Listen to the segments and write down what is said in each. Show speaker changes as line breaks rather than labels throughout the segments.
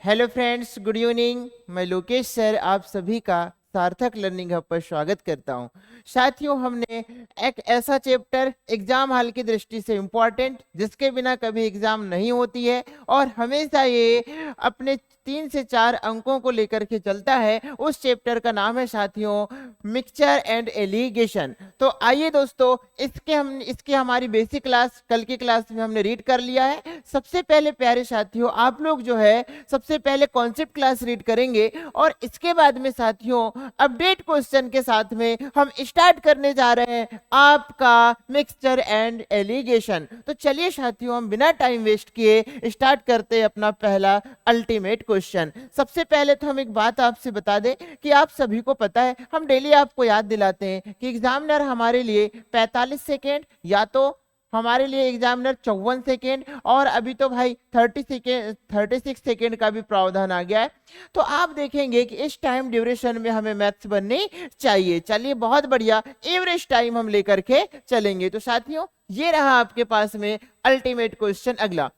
Hello friends, good evening. मैं Lokesh sir आप सभी का सार्थक लर्निंग हब पर स्वागत करता हूं। साथियों, हमने एक ऐसा चैप्टर एग्जाम हाल की दृष्टि से इम्पोर्टेंट, जिसके बिना कभी एग्जाम नहीं होती है और हमेशा ये अपने 3 से 4 अंकों को लेकर के चलता है, उस चैप्टर का नाम है साथियों मिक्सचर एंड एलिगेशन। तो आइए दोस्तों, इसकी हमारी बेसिक क्लास कल की क्लास में हमने रीड कर लिया है। सबसे पहले प्यारे साथियों, आप लोग जो है सबसे पहले कॉन्सेप्ट क्लास रीड करेंगे और इसके बाद में साथियों अपडेट क्वेश्चन के साथ में हम स्टार्ट करने जा रहे हैं आपका मिक्सचर एंड एलिगेशन। तो चलिए साथियों, हम बिना टाइम वेस्ट किए स्टार्ट करते हैं अपना पहला अल्टीमेट क्वेश्चन। सबसे पहले तो हम एक बात आपसे बता दें कि आप सभी को पता है, हम डेली आपको याद दिलाते हैं कि एग्जामिनर हमारे लिए 45 सेकेंड या तो हमारे लिए एग्जामिनर 54 सेकेंड और अभी तो भाई 36 सेकेंड का भी प्रावधान आ गया है। तो आप देखेंगे कि इस टाइम ड्यूरेशन में हमें मैथ्स बननी चाहिए। चलिए, बहुत बढ़िया, एवरेज टाइम हम लेकर के चलेंगे। तो साथियों, ये रहा आपके पास में अल्टीमेट क्वेश्चन। अगला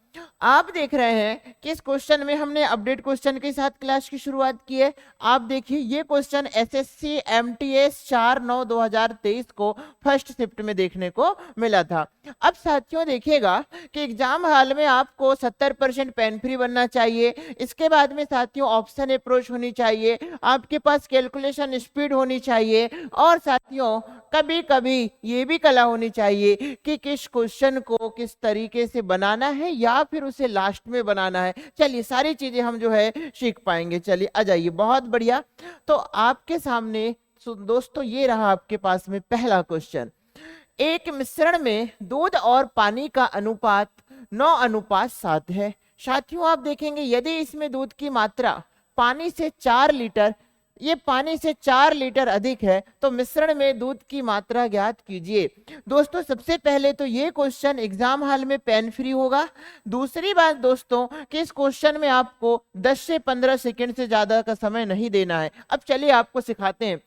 आप देख रहे हैं कि इस क्वेश्चन में हमने अपडेट क्वेश्चन के साथ क्लास की शुरुआत की है। आप देखिए, ये क्वेश्चन एसएससी एमटीएस 4/9/2023 को फर्स्ट शिफ्ट में देखने को मिला था। अब साथियों देखिएगा कि एग्जाम हॉल में आपको 70% पेन फ्री बनना चाहिए। इसके बाद में साथियों ऑप्शन अप्रोच होनी चाहिए, आपके पास कैलकुलेशन स्पीड होनी चाहिए और साथियों कभी कभी ये भी कला होनी चाहिए कि किस क्वेश्चन को किस तरीके से बनाना है या फिर उसे लास्ट में बनाना है। चलिए, सारी चीजें हम जो है सीख पाएंगे। चलिए आ जाइए, बहुत बढ़िया। तो आपके सामने दोस्तों ये रहा आपके पास में पहला क्वेश्चन। एक मिश्रण में दूध और पानी का अनुपात 9:7 है। साथियों आप देखेंगे, यदि इसमें दूध की मात्रा पानी से 4 लीटर, ये पानी से 4 लीटर अधिक है, तो मिश्रण में दूध की मात्रा ज्ञात कीजिए। दोस्तों सबसे पहले तो ये क्वेश्चन एग्जाम हॉल में पेन फ्री होगा। दूसरी बात दोस्तों कि इस क्वेश्चन में आपको 10 से 15 सेकंड से ज्यादा का समय नहीं देना है। अब चलिए आपको सिखाते हैं।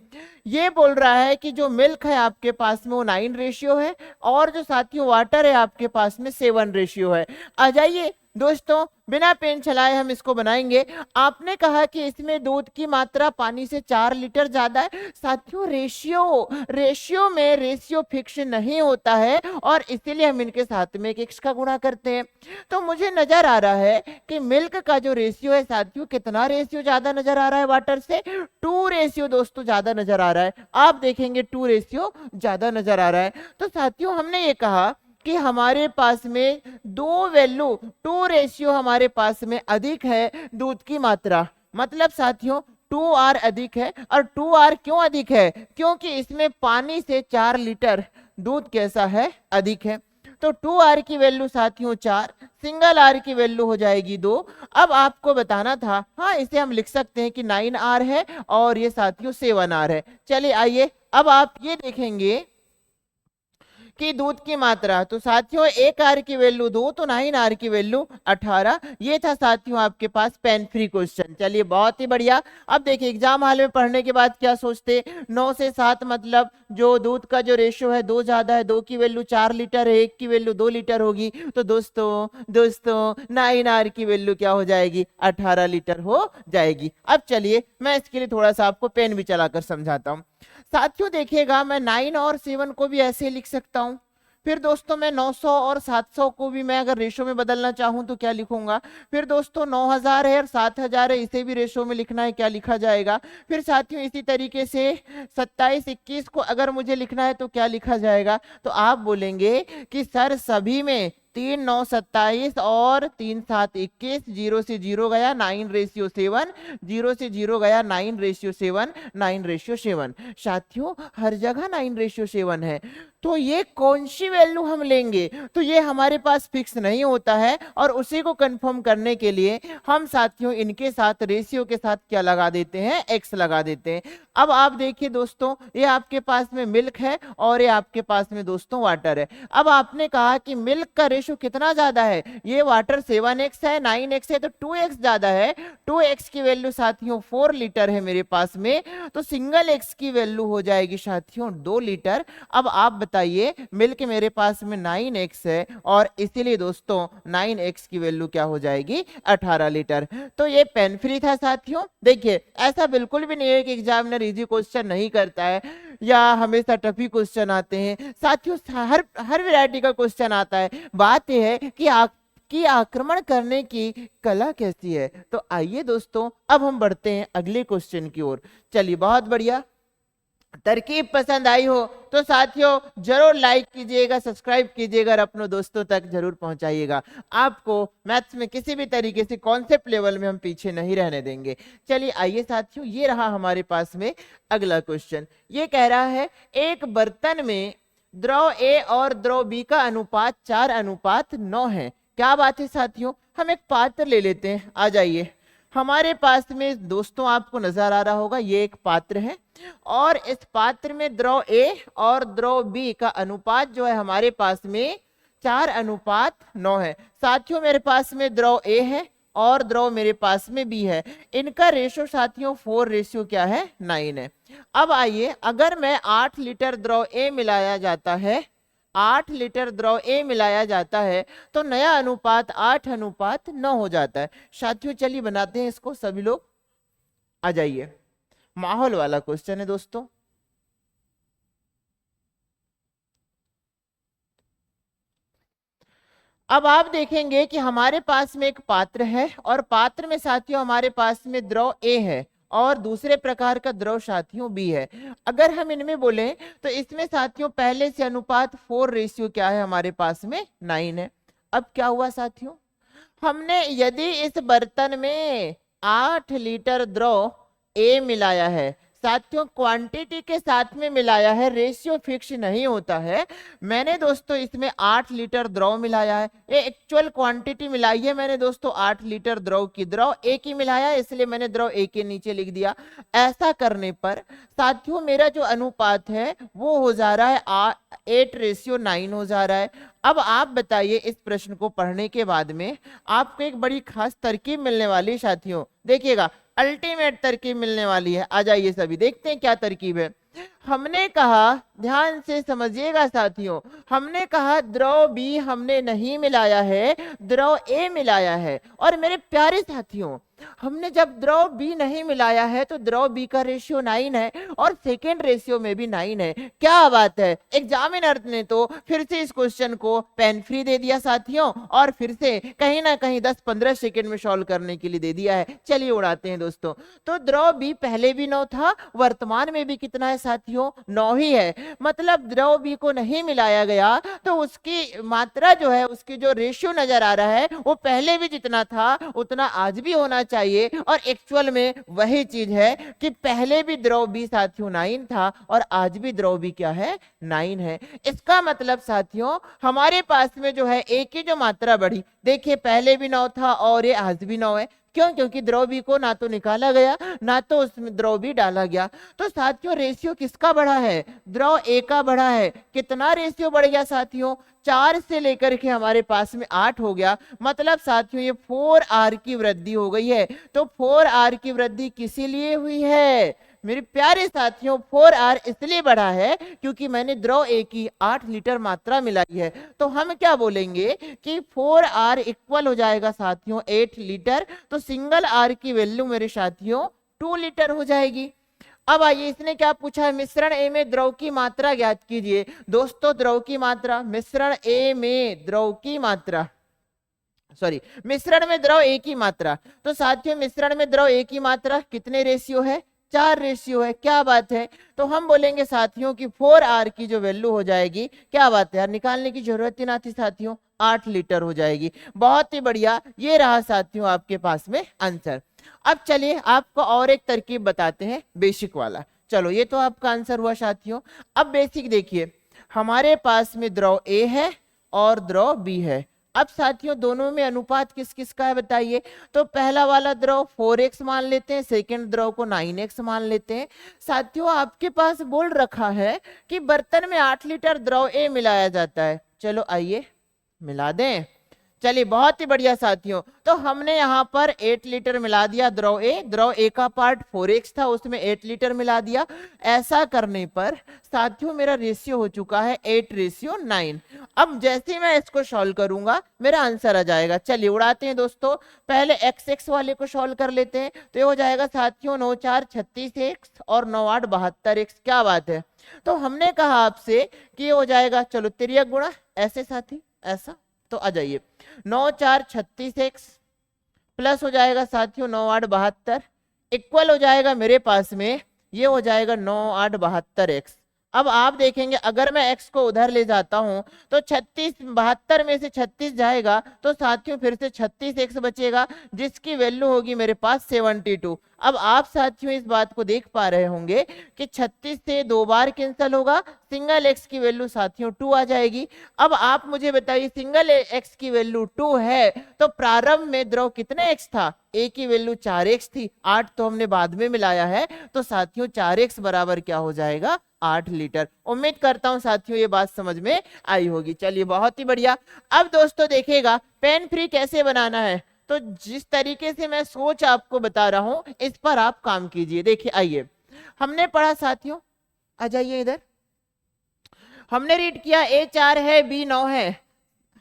ये बोल रहा है कि जो मिल्क है आपके पास में वो 9 रेशियो है और जो साथियों वाटर है आपके पास में 7 रेशियो है। आ जाइए दोस्तों, बिना पेन चलाए हम इसको बनाएंगे। आपने कहा कि इसमें दूध की मात्रा पानी से 4 लीटर ज्यादा है। साथियों रेशियो में रेशियो फिक्स नहीं होता है और इसीलिए हम इनके साथ में एक एक्स का गुणा करते हैं। तो मुझे नजर आ रहा है कि मिल्क का जो रेशियो है साथियों, कितना रेशियो ज्यादा नजर आ रहा है वाटर से? 2 रेशियो दोस्तों ज्यादा नजर आ रहा है। आप देखेंगे 2 रेशियो ज्यादा नजर आ रहा है। तो साथियों हमने ये कहा कि हमारे पास में 2 रेशियो हमारे पास में अधिक है दूध की मात्रा, मतलब साथियों 2R अधिक है। और 2R क्यों अधिक है? क्योंकि इसमें पानी से 4 लीटर दूध कैसा है? अधिक है। तो 2R की वैल्यू साथियों 4, सिंगल R की वैल्यू हो जाएगी 2। अब आपको बताना था, हाँ इसे हम लिख सकते हैं कि 9R है और ये साथियों 7R है। चलिए आइए, अब आप ये देखेंगे कि दूध की मात्रा, तो साथियों 1R की वैल्यू 2, तो 9R की वैल्यू 18। ये था साथियों आपके पास पेन फ्री क्वेश्चन। चलिए बहुत ही बढ़िया। अब देखिए एग्जाम हॉल में पढ़ने के बाद क्या सोचते, 9 से 7 मतलब जो दूध का जो रेशियो है 2 ज्यादा है, 2 की वैल्यू 4 लीटर है, 1 की वैल्यू 2 लीटर होगी। तो दोस्तों 9R की वैल्यू क्या हो जाएगी? 18 लीटर हो जाएगी। अब चलिए मैं इसके लिए थोड़ा सा आपको पेन भी चलाकर समझाता हूँ। साथियों देखिएगा, मैं 9 और 7 को भी ऐसे लिख सकता हूं। फिर दोस्तों मैं 900 और 700 को भी मैं अगर रेशो में बदलना चाहूं तो क्या लिखूंगा? फिर दोस्तों 9000 है और 7000 है, इसे भी रेशो में लिखना है, क्या लिखा जाएगा? फिर साथियों इसी तरीके से 27 21 को अगर मुझे लिखना है तो क्या लिखा जाएगा? तो आप बोलेंगे कि सर सभी में 3 9 27 और 3 7 21, 0 से 0 गया 9:7, 0 से 0 गया 9:7, 9:7। साथियों हर जगह 9:7 है। तो ये कौन सी वैल्यू हम लेंगे? तो ये हमारे पास फिक्स नहीं होता है और उसी को कंफर्म करने के लिए हम साथियों इनके साथ रेशियो के साथ क्या लगा देते हैं? एक्स लगा देते हैं। अब आप देखिए दोस्तों, ये आपके पास में मिल्क है और ये आपके पास में दोस्तों वाटर है। अब आपने कहा कि मिल्क का रेशियो कितना ज्यादा है? ये वाटर 7x है, 9x है, तो 2x ज्यादा है। 2x की वैल्यू साथियों 4 लीटर है मेरे पास में, तो सिंगल x की वैल्यू हो जाएगी साथियों 2 लीटर। अब आप बताइए, मिल्क मेरे पास में 9x है और इसीलिए दोस्तों 9x की वैल्यू क्या हो जाएगी 18 लीटर। तो ये पेन फ्री था साथियों। देखिए ऐसा बिल्कुल भी नहीं है कि एग्जामिनर इजी क्वेश्चन नहीं करता है या हमेशा टफ ही क्वेश्चन आते हैं साथियों, हर वैरायटी का क्वेश्चन आता है। बात यह है कि आक्रमण करने की कला कैसी है। तो आइए दोस्तों अब हम बढ़ते हैं अगले क्वेश्चन की ओर। चलिए बहुत बढ़िया, तरकीब पसंद आई हो तो साथियों जरूर लाइक कीजिएगा, सब्सक्राइब कीजिएगा और अपनों दोस्तों तक जरूर पहुंचाइएगा। आपको मैथ्स में किसी भी तरीके से कॉन्सेप्ट लेवल में हम पीछे नहीं रहने देंगे। चलिए आइए साथियों, ये रहा हमारे पास में अगला क्वेश्चन। ये कह रहा है एक बर्तन में द्रव ए और द्रव बी का अनुपात 4:9 है। क्या बात है साथियों, हम एक पात्र ले लेते हैं। आ जाइए, हमारे पास में दोस्तों आपको नजर आ रहा होगा ये एक पात्र है और इस पात्र में द्रव ए और द्रव बी का अनुपात जो है हमारे पास में 4:9 है। साथियों मेरे पास में द्रव ए है और द्रव मेरे पास में बी है, इनका रेशो साथियों 4 क्या है 9 है। अब आइए, अगर मैं 8 लीटर द्रव ए मिलाया जाता है, 8 लीटर द्रव ए मिलाया जाता है तो नया अनुपात 8:9 हो जाता है। साथियों चलिए बनाते हैं इसको, सभी लोग आ जाइए। माहौल वाला क्वेश्चन है दोस्तों। अब आप देखेंगे कि हमारे पास में एक पात्र है और पात्र में साथियों हमारे पास में द्रव ए है और दूसरे प्रकार का द्रव साथियों बी है। अगर हम इनमें बोले तो इसमें साथियों पहले से अनुपात 4 क्या है हमारे पास में 9 है। अब क्या हुआ साथियों, हमने यदि इस बर्तन में 8 लीटर द्रव ए मिलाया है, साथियों क्वांटिटी के साथ में मिलाया है, रेशियो फिक्स नहीं होता है। मैंने दोस्तों इसमें 8 लीटर द्रव मिलाया है, ये एक्चुअल क्वांटिटी मिलाई है मैंने दोस्तों 8 लीटर द्रव की, द्रव ए की मिलाया है इसलिए मैंने द्रव ए के नीचे लिख दिया। ऐसा करने पर साथियों मेरा जो अनुपात है वो हो जा रहा है 8:9 हो जा रहा है। अब आप बताइए इस प्रश्न को पढ़ने के बाद में आपको एक बड़ी खास तरकीब मिलने वाली है साथियों, देखिएगा अल्टीमेट तरकीब मिलने वाली है। आ जाइए सभी देखते हैं क्या तरकीब है। हमने कहा, ध्यान से समझिएगा साथियों, हमने कहा द्रव बी हमने नहीं मिलाया है, द्रव ए मिलाया है। और मेरे प्यारे साथियों हमने जब द्रव बी नहीं मिलाया है तो द्रव बी का रेशियो 9 है और सेकेंड रेशियो में भी 9 है। क्या बात है, एग्जामिनर ने तो फिर से इस क्वेश्चन को पेन फ्री दे दिया साथियों और फिर से कहीं ना कहीं 10-15 सेकेंड में सॉल्व करने के लिए दे दिया है। चलिए उड़ाते हैं दोस्तों। तो द्रव बी पहले भी 9 था, वर्तमान में भी कितना है साथियों 9 ही है। मतलब द्रव बी को नहीं मिलाया गया तो उसकी मात्रा जो है, उसकी जो रेशियो नजर आ रहा है वो पहले भी जितना था उतना आज भी होना चाहिए। और एक्चुअल में वही चीज है कि पहले भी द्रव बी साथियों 9 था और आज भी द्रव बी क्या है 9 है। इसका मतलब साथियों हमारे पास में जो है ए की जो मात्रा बढ़ी, देखिए पहले भी 9 था और ये आज भी 9 है। क्यों? क्योंकि द्रव बी को ना तो निकाला गया ना तो उसमें द्रव बी डाला गया। तो साथियों रेशियो किसका बढ़ा है? द्रव ए का बढ़ा है। कितना रेशियो बढ़ गया साथियों? 4 से लेकर के हमारे पास में 8 हो गया। मतलब साथियों ये 4r की वृद्धि हो गई है। तो 4r की वृद्धि किसी लिए हुई है मेरे प्यारे साथियों? 4r इसलिए बढ़ा है क्योंकि मैंने द्रव ए की 8 लीटर मात्रा मिलाई है। तो हम क्या बोलेंगे कि 4r इक्वल हो जाएगा साथियों 8 लीटर। तो सिंगल r की वैल्यू मेरे साथियों 2 लीटर हो जाएगी। अब आइए, इसने क्या पूछा है? मिश्रण ए में द्रव की मात्रा ज्ञात कीजिए। दोस्तों द्रव की मात्रा, मिश्रण ए में द्रव की मात्रा, सॉरी मिश्रण में द्रव ए की मात्रा। तो साथियों मिश्रण में द्रव ए की मात्रा कितने रेशियो है? 4 रेशियो है। क्या बात है, तो हम बोलेंगे साथियों कि 4r की जो वैल्यू हो जाएगी, क्या बात है यार, निकालने की जरूरत ही ना थी साथियों, 8 लीटर हो जाएगी। बहुत ही बढ़िया, ये रहा साथियों आपके पास में आंसर। अब चलिए आपको और एक तरकीब बताते हैं, बेसिक वाला। चलो ये तो आपका आंसर हुआ साथियों। अब बेसिक देखिए, हमारे पास में द्रव ए है और द्रव बी है। अब साथियों दोनों में अनुपात किस किस का है बताइए? तो पहला वाला द्रव 4x मान लेते हैं, सेकंड द्रव को 9x मान लेते हैं। साथियों आपके पास बोल रखा है कि बर्तन में 8 लीटर द्रव ए मिलाया जाता है। चलो आइए मिला दें। चलिए बहुत ही बढ़िया साथियों। तो हमने यहाँ पर 8 लीटर मिला दिया द्रव ए का पार्ट 4x था, उसमें 8 लीटर मिला दिया। ऐसा करने पर साथियों मेरा रेशियो हो चुका है 8:9। अब जैसे ही मैं इसको सॉल्व करूंगा मेरा आंसर आ जाएगा। चलिए उड़ाते हैं दोस्तों, पहले x वाले को सॉल्व कर लेते हैं। तो ये हो जाएगा साथियों 9 4 36x और 9 8 72x। क्या बात है। तो हमने कहा आपसे कि ये हो जाएगा, चलो तिर्यक गुणा ऐसे साथी ऐसा, तो आ जाइए 9 4 36x प्लस हो जाएगा साथियों 9 8 72 इक्वल हो जाएगा मेरे पास में ये हो जाएगा 9 8 72x। अब आप देखेंगे अगर मैं x को उधर ले जाता हूं तो 36 72 में से 36 जाएगा तो साथियों फिर से 36x बचेगा, जिसकी वैल्यू होगी मेरे पास 72। अब आप साथियों इस बात को देख पा रहे होंगे कि 36 से 2 बार कैंसिल होगा, सिंगल x की वैल्यू साथियों 2 आ जाएगी। अब आप मुझे बताइए सिंगल x की वैल्यू 2 है तो प्रारंभ में द्रव कितने x था, a की वैल्यू 4x थी, 8 तो हमने बाद में मिलाया है, तो साथियों 4x बराबर क्या हो जाएगा 8 लीटर। उम्मीद करता हूं साथियों ये बात समझ में आई होगी। चलिए बहुत ही बढ़िया। अब दोस्तों देखिएगा पेन फ्री कैसे बनाना है, तो जिस तरीके से मैं सोच आपको बता रहा हूं इस पर आप काम कीजिए। देखिए आइए, हमने पढ़ा साथियों, आ जाइए इधर, हमने रीड किया ए 4 है बी 9 है।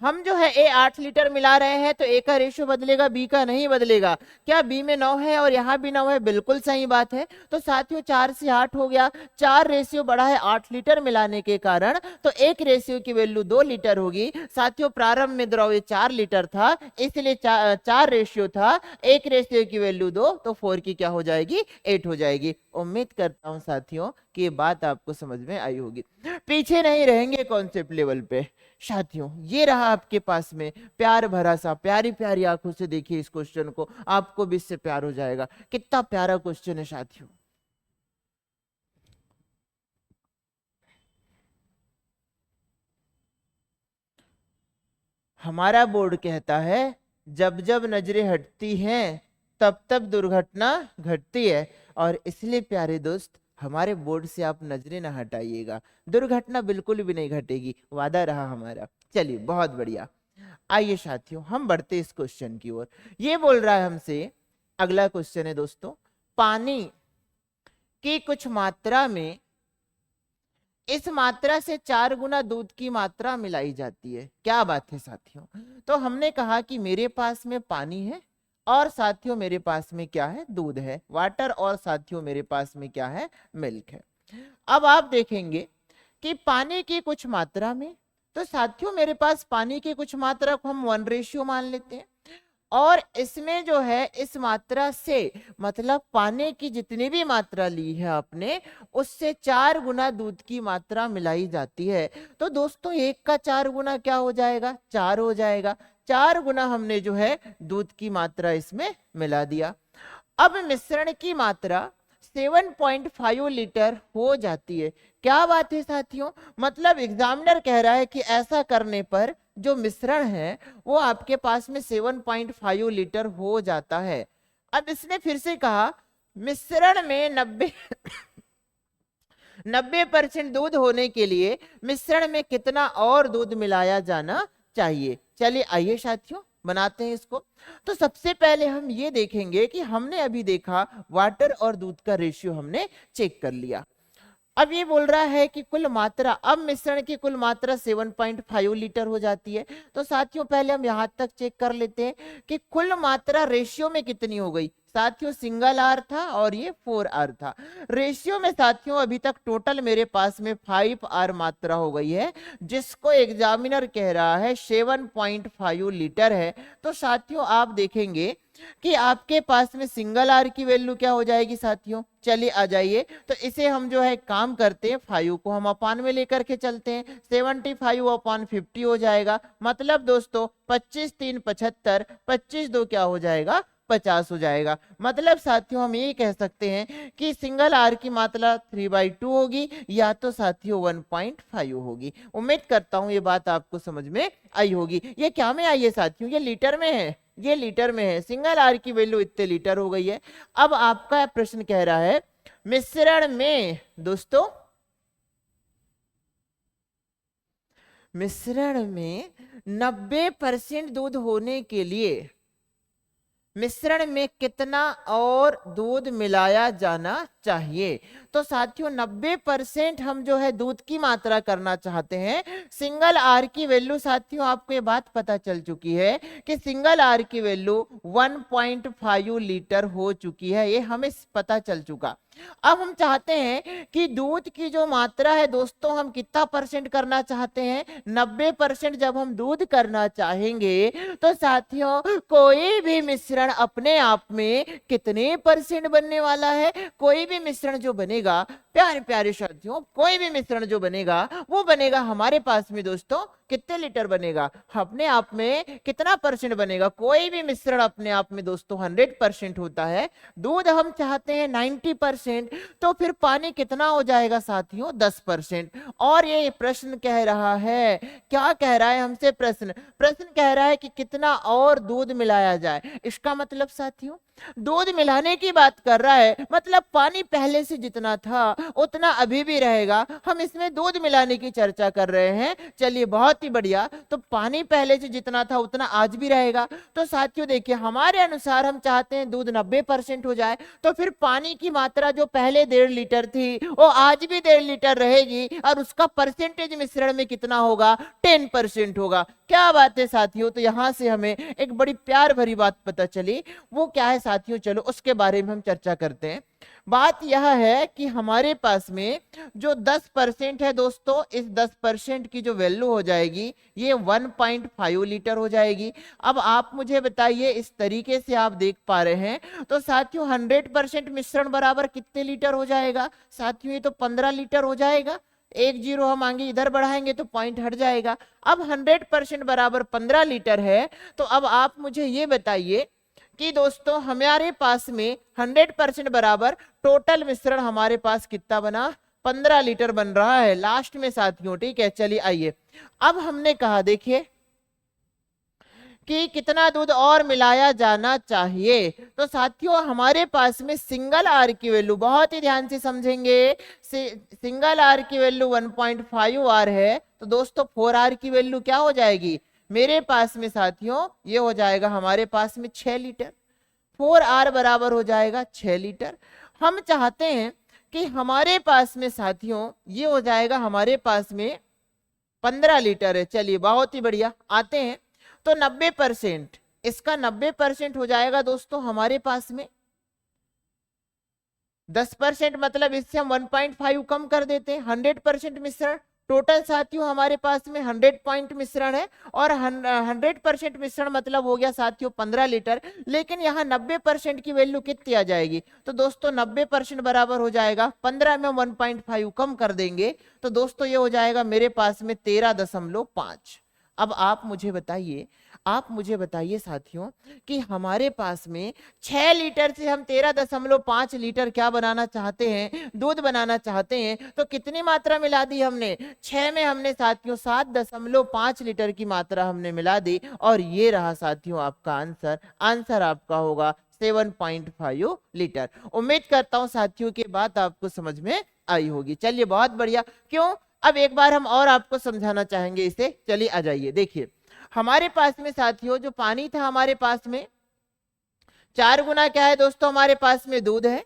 हम जो है ए 8 लीटर मिला रहे हैं तो ए का रेशियो बदलेगा बी का नहीं बदलेगा। क्या बी में 9 है और यहाँ भी 9 है, बिल्कुल सही बात है। तो साथियों 4 से 8 हो गया, 4 रेशियो बढ़ा है 8 लीटर मिलाने के कारण, तो एक रेशियो की वैल्यू 2 लीटर होगी। साथियों प्रारंभ में द्रव 4 लीटर था इसलिए 4 रेशियो था, एक रेशियो की वैल्यू 2 तो 4 की क्या हो जाएगी 8 हो जाएगी। उम्मीद करता हूं साथियों कि ये बात आपको समझ में आई होगी। पीछे नहीं रहेंगे कॉन्सेप्ट लेवल पे साथियों। ये रहा आपके पास में प्यार भरा सा, प्यारी प्यारी आंखों से देखिए इस क्वेश्चन को, आपको भी इससे प्यार हो जाएगा। कितना प्यारा क्वेश्चन है साथियों। हमारा बोर्ड कहता है जब जब नजरें हटती हैं तब तब दुर्घटना घटती है, और इसलिए प्यारे दोस्त हमारे बोर्ड से आप नजरें ना हटाइएगा, दुर्घटना बिल्कुल भी नहीं घटेगी, वादा रहा हमारा। चलिए बहुत बढ़िया। आइए साथियों हम बढ़ते इस क्वेश्चन की ओर। ये बोल रहा है हमसे, अगला क्वेश्चन है दोस्तों, पानी की कुछ मात्रा में इस मात्रा से 4 गुना दूध की मात्रा मिलाई जाती है। क्या बात है साथियों। तो हमने कहा कि मेरे पास में पानी है और साथियों मेरे पास में क्या है, दूध है, वाटर, और साथियों मेरे पास में क्या है, मिल्क है। अब आप देखेंगे कि पानी की कुछ मात्रा में, तो साथियों मेरे पास पानी की कुछ मात्रा को हम 1 मान लेते हैं, और इसमें जो है इस मात्रा से मतलब पानी की जितनी भी मात्रा ली है आपने उससे 4 गुना दूध की मात्रा मिलाई जाती है। तो दोस्तों 1 का 4 गुना क्या हो जाएगा, 4 हो जाएगा। 4 गुना हमने जो है दूध की मात्रा इसमें मिला दिया। अब मिश्रण की मात्रा 7.5 लीटर हो जाती है। क्या बात है साथियों, मतलब एग्जामिनर कह रहा है कि ऐसा करने पर जो मिश्रण है वो आपके पास में 7.5 लीटर हो जाता है। अब इसने फिर से कहा मिश्रण में 90% दूध होने के लिए मिश्रण में कितना और दूध मिलाया जाना चाहिए। चलिए आइए साथियों बनाते हैं इसको। तो सबसे पहले हम ये देखेंगे कि हमने अभी देखा वाटर और दूध का रेशियो हमने चेक कर लिया। अब ये बोल रहा है कि कुल मात्रा, अब मिश्रण की कुल मात्रा 7.5 लीटर हो जाती है। तो साथियों पहले हम यहां तक चेक कर लेते हैं कि कुल मात्रा रेशियो में कितनी हो गई। साथियों सिंगल आर था और ये 4 आर था। रेशियो में साथियों अभी तक टोटल मेरे पास में 5 आर मात्रा हो गई है, जिसको एग्जामिनर कह रहा है 7.5 लीटर है। तो साथियों आप देखेंगे कि आपके पास में सिंगल आर की वैल्यू क्या हो जाएगी साथियों। चलिए आ जाइए, तो इसे हम जो है काम करते हैं, 5 को हम अपान में लेकर के चलते हैं, 75/50 हो जाएगा। मतलब दोस्तों 25 3 75, 25 2 क्या हो जाएगा 50 हो जाएगा। मतलब साथियों हम ये कह सकते हैं कि सिंगल आर की मात्रा 3/2 होगी या तो साथियों 1.5 होगी। उम्मीद करता हूं ये बात आपको समझ में आई होगी। ये क्या में आई है साथियों, ये लीटर में है, ये लीटर में है। सिंगल आर की वैल्यू इतने लीटर हो गई है। अब आपका प्रश्न कह रहा है मिश्रण में दोस्तों मिश्रण में 90% दूध होने के लिए मिश्रण में कितना और दूध मिलाया जाना चाहिए? तो साथियों 90% हम जो है दूध की मात्रा करना चाहते हैं। सिंगल आर की वैल्यू साथियों आपको ये बात पता चल चुकी है कि सिंगल आर की वैल्यू 1.5 लीटर हो चुकी है, ये हमें पता चल चुका। अब हम चाहते हैं कि दूध की जो मात्रा है दोस्तों हम कितना परसेंट करना चाहते हैं? 90%। जब हम दूध करना चाहेंगे तो साथियों कोई भी मिश्रण अपने आप में कितने परसेंट बनने वाला है? कोई भी मिश्रण जो बनेगा प्यारे प्यारे साथियों, कोई भी मिश्रण जो बनेगा वो बनेगा हमारे पास में दोस्तों कितने लीटर बनेगा? अपने आप में कितना परसेंट बनेगा? कोई भी मिश्रण अपने आप में दोस्तों 100% होता है। दूध हम चाहते हैं 90%, तो फिर पानी कितना हो जाएगा साथियों? 10%। और ये प्रश्न कह रहा है, क्या कह रहा है हमसे? प्रश्न कह रहा है कि कितना और दूध मिलाया जाए। इसका मतलब साथियों दूध मिलाने की बात कर रहा है, मतलब पानी पहले से जितना था उतना अभी भी रहेगा। हम इसमें दूध मिलाने की चर्चा कर रहे हैं। चलिए बहुत ही बढ़िया, तो पानी पहले से जितना था उतना आज भी रहेगा। तो साथियों देखिए हमारे अनुसार हम चाहते हैं दूध 90% हो जाए, तो फिर पानी की मात्रा जो पहले 1.5 लीटर थी वो आज भी 1.5 लीटर रहेगी, और उसका परसेंटेज मिश्रण में कितना होगा? 10% होगा। क्या बात है साथियों, तो यहां से हमें एक बड़ी प्यार भरी बात पता चली। वो क्या है साथियों? चलो उसके बारे में हम चर्चा करते हैं। बात यह है कि हमारे पास में जो 10% है दोस्तों, इस 10% की जो वैल्यू हो जाएगी ये 1.5 लीटर हो जाएगी। अब आप मुझे बताइए, इस तरीके से आप देख पा रहे हैं तो साथियों 100% मिश्रण बराबर कितने लीटर हो जाएगा? साथियों ये तो 15 लीटर हो जाएगा। एक जीरो हम आगे इधर बढ़ाएंगे तो पॉइंट हट जाएगा। अब 100% बराबर 15 लीटर है। तो अब आप मुझे ये बताइए कि दोस्तों हमारे पास में 100% बराबर टोटल मिश्रण हमारे पास कितना बना? 15 लीटर बन रहा है लास्ट में साथियों। ठीक है, चलिए आइए। अब हमने कहा देखिए कि कितना दूध और मिलाया जाना चाहिए। तो साथियों हमारे पास में सिंगल आर की वैल्यू बहुत ही ध्यान से समझेंगे। सिंगल आर की वैल्यू 1.5 आर है, तो दोस्तों 4 आर की वैल्यू क्या हो जाएगी मेरे पास में साथियों? ये हो जाएगा हमारे पास में 6 लीटर। 4 आर बराबर हो जाएगा 6 लीटर। हम चाहते हैं कि हमारे पास में साथियों ये हो जाएगा हमारे पास में 15 लीटर है। चलिए बहुत ही बढ़िया, आते हैं। तो 90%, इसका 90% हो जाएगा दोस्तों हमारे पास में 10%, मतलब इससे हम 1.5 कम कर देते हैं। 100% मिश्रण टोटल साथियों हमारे पास में 100 पॉइंट मिश्रण है, और 100% मिश्रण मतलब हो गया साथियों 15 लीटर। लेकिन यहाँ 90% की वैल्यू कितनी आ जाएगी? तो दोस्तों 90% बराबर हो जाएगा 15 में 1.5 कम कर देंगे, तो दोस्तों ये हो जाएगा मेरे पास में 13.5। अब आप मुझे बताइए साथियों कि हमारे पास में 6 लीटर से हम 13.5 लीटर क्या बनाना चाहते हैं? दूध बनाना चाहते हैं। तो कितनी मात्रा मिला दी हमने? 6 में हमने साथियों 7.5 लीटर की मात्रा हमने मिला दी, और ये रहा साथियों आपका आंसर आपका होगा 7.5 लीटर। उम्मीद करता हूं साथियों की बात आपको समझ में आई होगी। चलिए बहुत बढ़िया। क्यों? अब एक बार हम और आपको समझाना चाहेंगे इसे। चलिए आ जाइए। देखिए हमारे पास में साथियों जो पानी था हमारे पास में 4 गुना क्या है दोस्तों? हमारे पास में दूध है।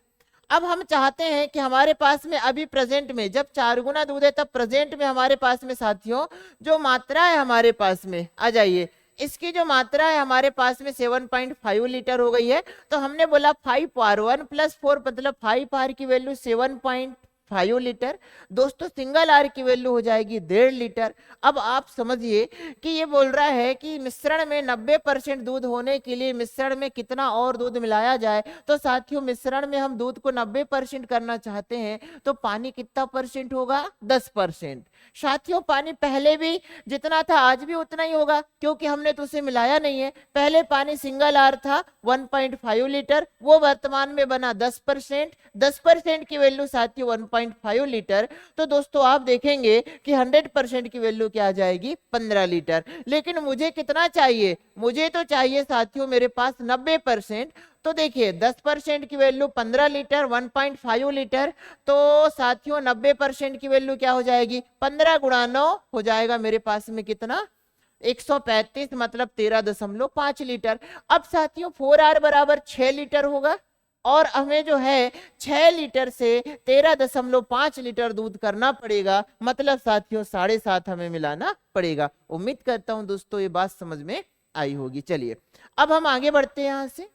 अब हम चाहते हैं कि हमारे पास में अभी प्रेजेंट में जब 4 गुना दूध है तब प्रेजेंट में हमारे पास में साथियों जो मात्रा है हमारे पास में, आ जाइए, इसकी जो मात्रा है हमारे पास में 7.5 लीटर हो गई है। तो हमने बोला 5 आर 1 + 4 मतलब 5 आर की वैल्यू 7.5 लीटर। दोस्तों सिंगल आर की वैल्यू हो जाएगी 1.5 लीटर। अब आप समझिए कि ये बोल रहा है कि मिश्रण में 90% दूध होने के लिए मिश्रण में कितना और दूध मिलाया जाए। तो साथियों मिश्रण में हम दूध को 90% करना चाहते हैं, तो पानी कितना परसेंट होगा? 10%। साथियों पानी पहले भी जितना था आज भी उतना ही होगा, क्योंकि हमने तो उसे मिलाया नहीं है। पहले पानी सिंगल आर था 1.5 लीटर, वो वर्तमान में बना 10%। 10% की वैल्यू साथियों 1.5 लीटर। तो दोस्तों आप देखेंगे कि 100% की वैल्यू क्या आ जाएगी? 15 लीटर। लेकिन मुझे कितना चाहिए? मुझे तो चाहिए साथियों मेरे पास 90%। तो देखिए 10% की वैल्यू 15 लीटर 1.5 लीटर, तो साथियों 90% की वैल्यू क्या हो जाएगी, 15 गुणा 9 हो जाएगा मेरे पास में कितना, 135, मतलब 13.5 लीटर। अब साथियों 4R बराबर 6 लीटर होगा, और हमें जो है 6 लीटर से 13.5 लीटर दूध करना पड़ेगा, मतलब साथियों 7.5 हमें मिलाना पड़ेगा। उम्मीद करता हूं दोस्तों ये बात समझ में आई होगी। चलिए अब हम आगे बढ़ते हैं यहां से।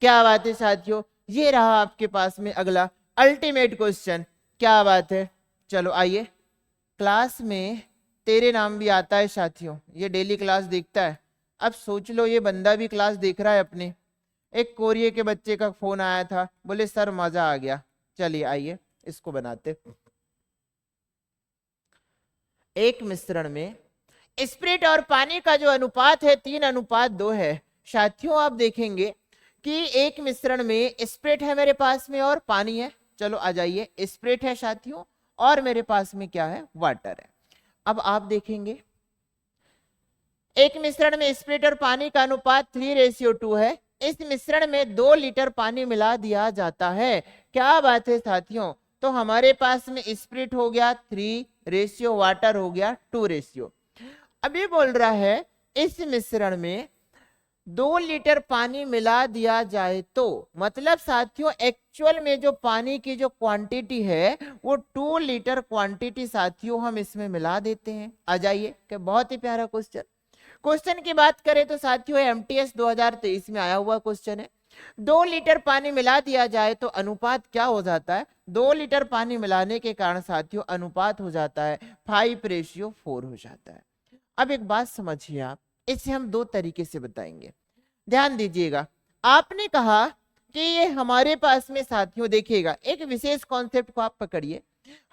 क्या बात है साथियों, ये रहा आपके पास में अगला अल्टीमेट क्वेश्चन। क्या बात है, चलो आइए। क्लास में तेरे नाम भी आता है साथियों, ये डेली क्लास देखता है। अब सोच लो ये बंदा भी क्लास देख रहा है अपने। एक कोरिया के बच्चे का फोन आया था, बोले सर मजा आ गया। चलिए आइए इसको बनाते। एक मिश्रण में स्प्रिट और पानी का जो अनुपात है 3:2 है। साथियों आप देखेंगे कि एक मिश्रण में स्प्रिट है मेरे पास में और पानी है। चलो आ जाइए, स्प्रिट है साथियों और मेरे पास में क्या है, वाटर है। अब आप देखेंगे एक मिश्रण में स्प्रिट और पानी का अनुपात 3:2 है। इस मिश्रण में 2 लीटर पानी मिला दिया जाता है। क्या बात है साथियों, तो हमारे पास में स्प्रिट हो गया 3 वाटर हो गया 2। अभी बोल रहा है इस मिश्रण में 2 लीटर पानी मिला दिया जाए तो, मतलब साथियों एक्चुअल में जो पानी की जो क्वांटिटी है वो 2 लीटर क्वांटिटी साथियों हम इसमें मिला देते हैं। आ जाइए, कि बहुत ही प्यारा क्वेश्चन। क्वेश्चन की बात करें तो साथियों एमटीएस 2023 में आया हुआ क्वेश्चन है। 2 लीटर पानी मिला दिया जाए तो अनुपात क्या हो जाता है, 2 लीटर पानी मिलाने के कारण साथियों अनुपात हो जाता है 5:4 हो जाता है। अब एक बात समझिए आप, इसे हम 2 तरीके से बताएंगे, ध्यान दीजिएगा। आपने कहा कि ये हमारे पास में साथियों देखिएगा एक विशेष कॉन्सेप्ट को आप पकड़िए।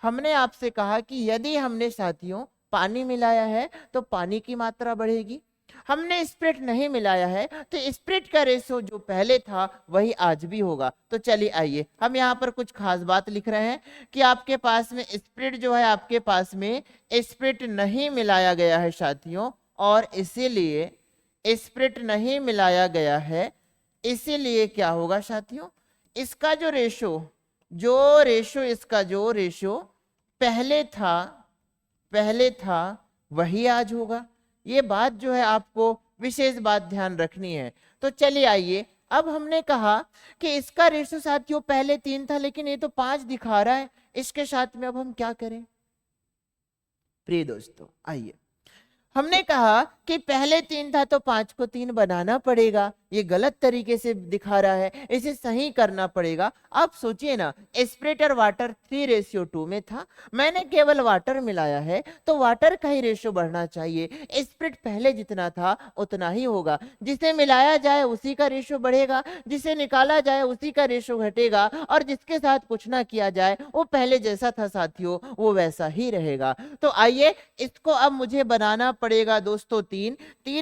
हमने आपसे कहा कि यदि हमने साथियों पानी मिलाया है तो पानी की मात्रा बढ़ेगी, हमने स्प्रिट नहीं मिलाया है तो स्प्रिट का रेशो जो पहले था वही आज भी होगा। तो चलिए आइए हम यहाँ पर कुछ खास बात लिख रहे हैं कि आपके पास में स्प्रिट जो है, आपके पास में स्प्रिट नहीं मिलाया गया है साथियों, और इसीलिए स्प्रिट नहीं मिलाया गया है, इसीलिए क्या होगा साथियों, इसका जो रेशो इसका जो रेशो पहले था वही आज होगा। ये बात जो है आपको विशेष बात ध्यान रखनी है। तो चलिए आइए, अब हमने कहा कि इसका रेशो साथियों पहले 3 था लेकिन ये तो 5 दिखा रहा है, इसके साथ में अब हम क्या करें। प्रिय दोस्तों आइए, हमने कहा कि पहले 3 था तो 5 को 3 बनाना पड़ेगा, ये गलत तरीके से दिखा रहा है, इसे सही करना पड़ेगा। आप सोचिए ना, स्प्रिट और वाटर 3:2 में था, मैंने केवल वाटर मिलाया है तो वाटर का ही रेशो बढ़ना चाहिए। स्प्रिट पहले जितना था उतना ही होगा, जिसे मिलाया जाए उसी का रेशो बढ़ेगा, जिसे निकाला जाए उसी का रेशो घटेगा, और जिसके साथ कुछ ना किया जाए वो पहले जैसा था साथियों वो वैसा ही रहेगा। तो आइए इसको अब मुझे बनाना पड़ेगा दोस्तों 3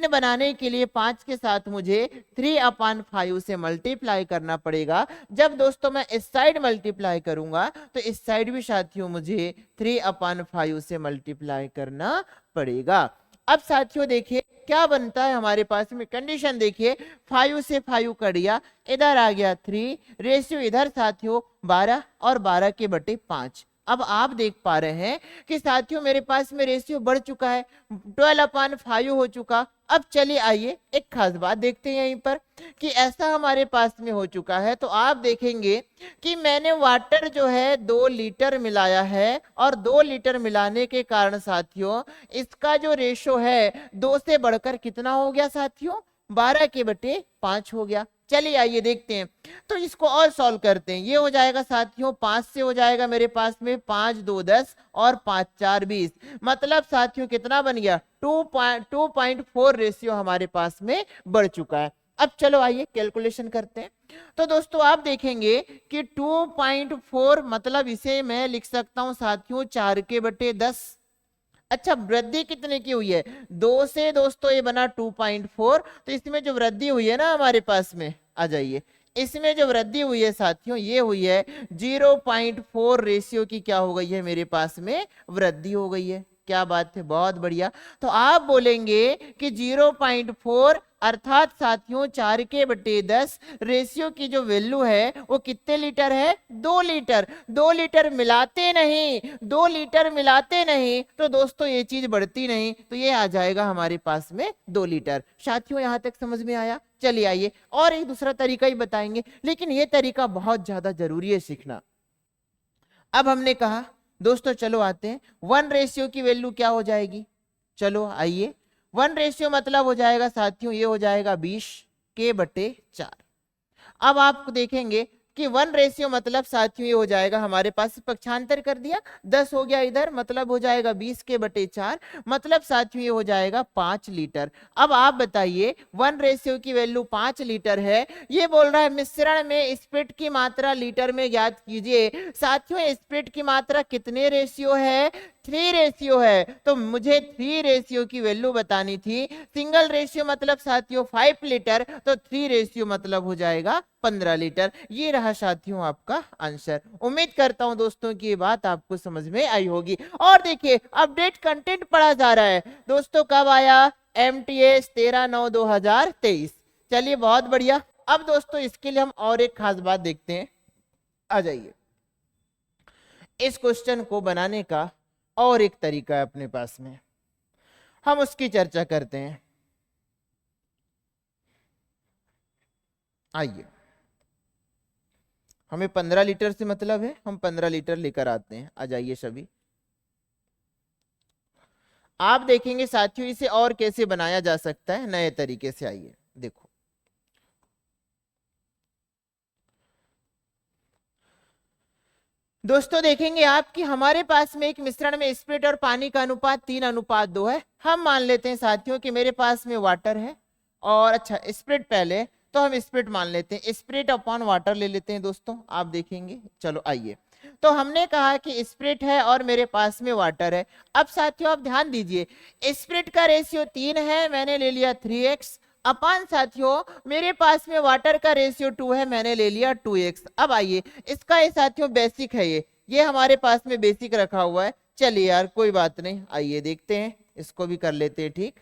बनाने के लिए 5 के साथ मुझे 3/5 से मल्टीप्लाई करना पड़ेगा। जब दोस्तों मैं इस साइड मल्टीप्लाई करूंगा तो इस साइड भी साथियों मुझे 3/5 से मल्टीप्लाई करना पड़ेगा। अब साथियों देखिए क्या बनता है हमारे पास में, कंडीशन देखिए, 5 से 5 कट गया, इधर आ गया 3, रेशियो इधर साथियों 12 और 12 के बटे 5। अब आप देख पा रहे हैं कि साथियों मेरे पास में रेशियो बढ़ चुका है, 12/5 हो चुका। अब चलिए आइए एक खास बात देखते हैं यहीं पर कि ऐसा हमारे पास में हो चुका है। तो आप देखेंगे कि मैंने वाटर जो है 2 लीटर मिलाया है, और 2 लीटर मिलाने के कारण साथियों इसका जो रेशो है 2 से बढ़कर कितना हो गया साथियों, 12 के बटे 5 हो गया। चलिए आइए देखते हैं, तो इसको और सॉल्व करते हैं। ये हो जाएगा साथियों 5 से हो जाएगा मेरे पास में 5 2 10 और 5 4 20, मतलब साथियों कितना बन गया 2.4 रेशियो हमारे पास में बढ़ चुका है। अब चलो आइए कैलकुलेशन करते हैं। तो दोस्तों आप देखेंगे कि 2.4 मतलब इसे मैं लिख सकता हूं साथियों 4 के बटे 10। अच्छा वृद्धि कितने की हुई है, 2 से दोस्तों ये बना 2.4, तो इसमें जो वृद्धि हुई है ना हमारे पास में, आ जाइए, इसमें जो वृद्धि हुई है साथियों ये हुई है 0.4 रेशियो की क्या हो गई है मेरे पास में वृद्धि हो गई है। क्या बात है, बहुत बढ़िया। तो आप बोलेंगे कि 0.4 अर्थात साथियों 4/10 रेशियो की जो वैल्यू है वो कितने लीटर है, 2 लीटर। 2 लीटर मिलाते नहीं, 2 लीटर मिलाते नहीं तो दोस्तों ये चीज बढ़ती नहीं, तो ये आ जाएगा हमारे पास में 2 लीटर। साथियों यहां तक समझ में आया? चलिए आइए और एक दूसरा तरीका ही बताएंगे, लेकिन ये तरीका बहुत ज्यादा जरूरी है सीखना। अब हमने कहा दोस्तों चलो आते हैं 1 रेशियो की वैल्यू क्या हो जाएगी। चलो आइए, 1 रेशियो मतलब हो जाएगा साथियों, ये हो जाएगा 20/4। अब आप देखेंगे कि 1 रेशियो मतलब साथियों ये हो जाएगा हमारे पास, पक्षांतर कर दिया, 10 हो गया इधर, मतलब हो जाएगा 20/4, मतलब साथियों ये हो जाएगा 5 लीटर। अब आप बताइए 1 रेशियो की वैल्यू 5 लीटर है, ये बोल रहा है मिश्रण में स्प्रिट की मात्रा लीटर में ज्ञात कीजिए। साथियों स्प्रिट की मात्रा कितने रेशियो है, 3 रेशियो है, तो मुझे 3 रेशियो की वैल्यू बतानी थी। सिंगल रेशियो मतलब साथियों 5 लीटर, तो 3 रेशियो मतलब हो जाएगा 15 लीटर। ये रहा साथियों आपका आंसर। उम्मीद करता हूं दोस्तों की ये बात आपको समझ में आई होगी। और देखिए अपडेट कंटेंट पढ़ा जा रहा है दोस्तों, कब आया, MTS 13/9/2023। चलिए बहुत बढ़िया। अब दोस्तों इसके लिए हम और एक खास बात देखते हैं, आ जाइए। इस क्वेश्चन को बनाने का और एक तरीका है अपने पास में, हम उसकी चर्चा करते हैं। आइए, हमें 15 लीटर से मतलब है, हम 15 लीटर लेकर आते हैं। आ जाइए सभी। आप देखेंगे साथियों इसे और कैसे बनाया जा सकता है नए तरीके से। आइए देखो, दोस्तों देखेंगे आप कि हमारे पास में एक मिश्रण में स्प्रिट और पानी का अनुपात 3:2 है। हम मान लेते हैं साथियों कि मेरे पास में वाटर है, और अच्छा स्प्रिट पहले, तो हम स्प्रिट मान लेते हैं, स्प्रिट अपॉन वाटर ले लेते हैं दोस्तों। आप देखेंगे, चलो आइए, तो हमने कहा कि स्प्रिट है और मेरे पास में वाटर है। अब साथियों आप ध्यान दीजिए, स्प्रिट का रेशियो 3 है, मैंने ले लिया 3x, अपान साथियों मेरे पास में वाटर का रेशियो 2 है, मैंने ले लिया 2x। अब आइए, इसका ये साथियों बेसिक है, ये हमारे पास में बेसिक रखा हुआ है। चलिए यार कोई बात नहीं, आइए देखते हैं, इसको भी कर लेते हैं ठीक।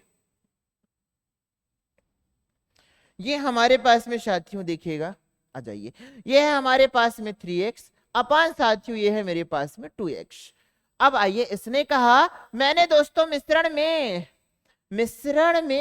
ये हमारे पास में साथियों देखिएगा, आ जाइए, ये है हमारे पास में 3x, अपान साथियों ये है मेरे पास में 2x। अब आइए, इसने कहा मैंने दोस्तों मिश्रण में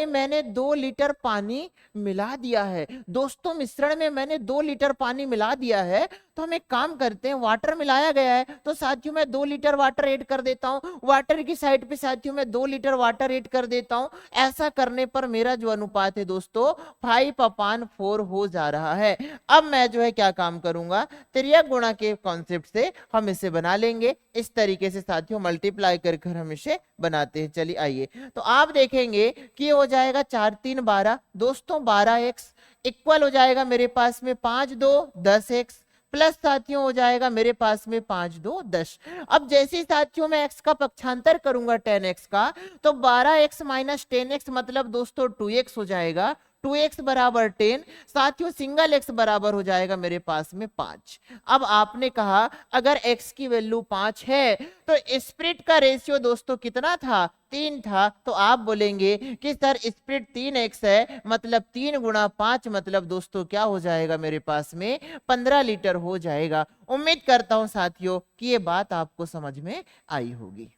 मैंने 2 लीटर पानी मिला दिया है। दोस्तों मिश्रण में मैंने 2 लीटर पानी मिला दिया है, तो हम एक काम करते हैं, वाटर मिलाया गया है तो साथियों मैं 2 लीटर वाटर ऐड कर देता हूं, वाटर की साइड पे साथियों मैं 2 लीटर वाटर ऐड कर देता हूं। ऐसा करने पर मेरा जो अनुपात है दोस्तों 5/4 हो जा रहा है। अब मैं जो है क्या काम करूंगा, त्रियक गुणा के कॉन्सेप्ट से हम इसे बना लेंगे। इस तरीके से साथियों मल्टीप्लाई कर हम इसे बनाते हैं। चलिए आइए, तो आप देखेंगे कि हो जाएगा 4 3 12, दोस्तों 12x इक्वल हो जाएगा मेरे पास में 5 2 10x, प्लस साथियों हो जाएगा मेरे पास में 5 2 10। अब जैसे ही साथियों मैं x का पक्षांतर करूंगा 10x का, तो 12x माइनस 10x मतलब दोस्तों 2x हो जाएगा। 2x बराबर 10, साथियों सिंगल x बराबर हो जाएगा मेरे पास में 5। अब आपने कहा अगर x की वैल्यू 5 है तो स्प्रिट का रेशियो दोस्तों कितना था, 3 था, तो आप बोलेंगे कि सर स्प्रिट 3x है, मतलब 3 गुणा 5 मतलब दोस्तों क्या हो जाएगा मेरे पास में 15 लीटर हो जाएगा। उम्मीद करता हूं साथियों कि ये बात आपको समझ में आई होगी।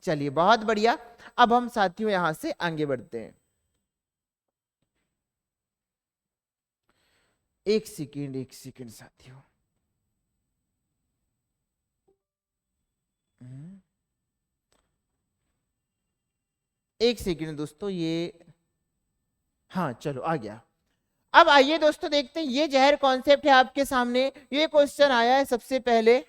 चलिए बहुत बढ़िया, अब हम साथियों यहां से आगे बढ़ते हैं। एक सेकेंड साथियों, एक सेकेंड दोस्तों, ये हाँ चलो आ गया। अब आइए दोस्तों देखते हैं, ये जहर कॉन्सेप्ट है आपके सामने, ये क्वेश्चन आया है सबसे पहले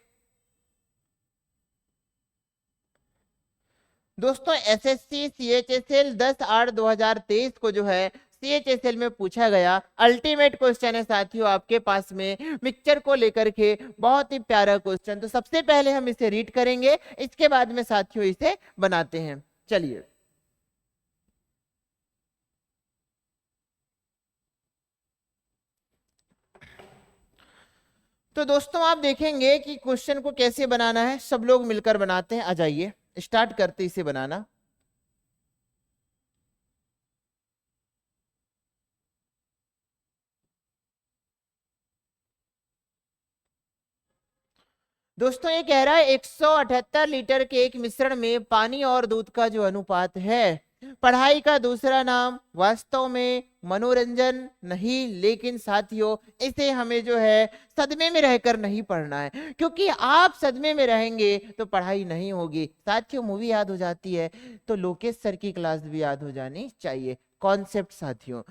दोस्तों एसएससी सीएचएसएल 10/8/2023 को जो है सीएचएसएल में पूछा गया अल्टीमेट क्वेश्चन है साथियों आपके पास में, मिक्सचर को लेकर के बहुत ही प्यारा क्वेश्चन। तो सबसे पहले हम इसे रीड करेंगे, इसके बाद में साथियों इसे बनाते हैं। चलिए, तो दोस्तों आप देखेंगे कि क्वेश्चन को कैसे बनाना है, सब लोग मिलकर बनाते हैं। आ जाइए, स्टार्ट करते इसे बनाना। दोस्तों ये कह रहा है 178 लीटर के एक मिश्रण में पानी और दूध का जो अनुपात है, पढ़ाई का दूसरा नाम वास्तव में मनोरंजन नहीं, लेकिन साथियों इसे हमें जो है सदमे में रहकर नहीं पढ़ना है, क्योंकि आप सदमे में रहेंगे तो पढ़ाई नहीं होगी। साथियों मूवी याद हो जाती है तो लोकेश सर की क्लास भी याद हो जानी चाहिए। कॉन्सेप्ट साथियों,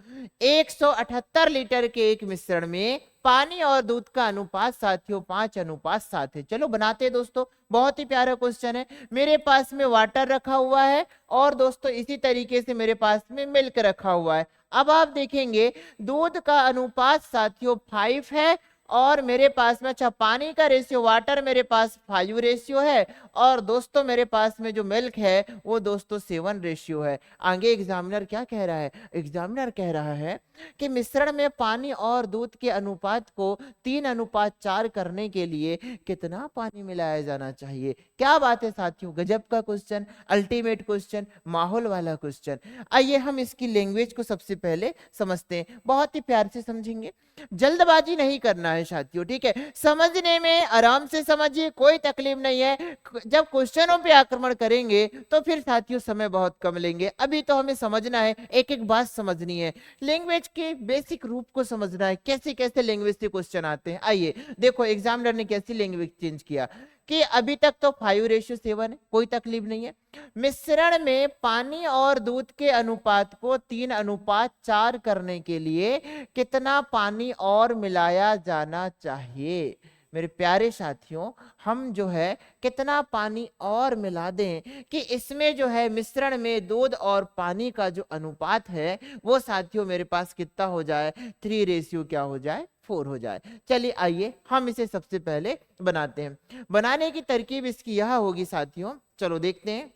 178 लीटर के एक मिश्रण में पानी और दूध का अनुपात साथियों 5:7 है। चलो बनाते हैं दोस्तों, बहुत ही प्यारा क्वेश्चन है। मेरे पास में वाटर रखा हुआ है और दोस्तों इसी तरीके से मेरे पास में मिल्क रखा हुआ है। अब आप देखेंगे दूध का अनुपात साथियों 5 है और मेरे पास में, अच्छा पानी का रेशियो, वाटर मेरे पास 5 रेशियो है और दोस्तों मेरे पास में जो मिल्क है वो दोस्तों 7 रेशियो है। आगे एग्जामिनर क्या कह रहा है? एग्जामिनर कह रहा है कि मिश्रण में पानी और दूध के अनुपात को 3:4 करने के लिए कितना पानी मिलाया जाना चाहिए। क्या बात है साथियों, गजब का क्वेश्चन, अल्टीमेट क्वेश्चन, माहौल वाला क्वेश्चन। आइए हम इसकी लैंग्वेज को सबसे पहले समझते हैं, बहुत ही प्यार से समझेंगे, जल्दबाजी नहीं करना है साथियों, ठीक है? समझने में आराम से समझिए, कोई तकलीफ नहीं है। जब क्वेश्चनों पे आक्रमण करेंगे तो फिर साथियों समय बहुत कम लेंगे। अभी तो हमें समझना है, एक एक बात समझनी है, लैंग्वेज के बेसिक रूप को समझना है, कैसे कैसे लैंग्वेज से क्वेश्चन आते हैं। आइए देखो एग्जामिनर ने कैसी लैंग्वेज चेंज किया कि अभी तक तो 5:7 है, कोई तकलीफ नहीं है। मिश्रण में पानी और दूध के अनुपात को 3:4 करने के लिए कितना पानी और मिलाया जाना चाहिए। मेरे प्यारे साथियों, हम जो है कितना पानी और मिला दें कि इसमें जो है मिश्रण में दूध और पानी का जो अनुपात है वो साथियों मेरे पास कितना हो जाए, 3 रेशियो क्या हो जाए, 4 हो जाए। चलिए आइए हम इसे सबसे पहले बनाते हैं। बनाने की तरकीब इसकी यह होगी साथियों, चलो देखते हैं।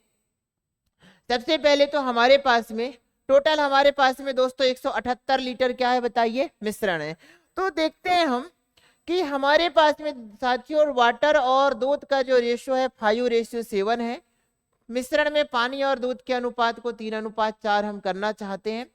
सबसे पहले तो हमारे पास में टोटल, हमारे पास में दोस्तों 178 लीटर क्या है बताइए, मिश्रण है। तो देखते हैं हम कि हमारे पास में साथियों वाटर और दूध का जो रेशियो है 5:7 है। मिश्रण में पानी और दूध के अनुपात को 3:4 हम करना चाहते हैं।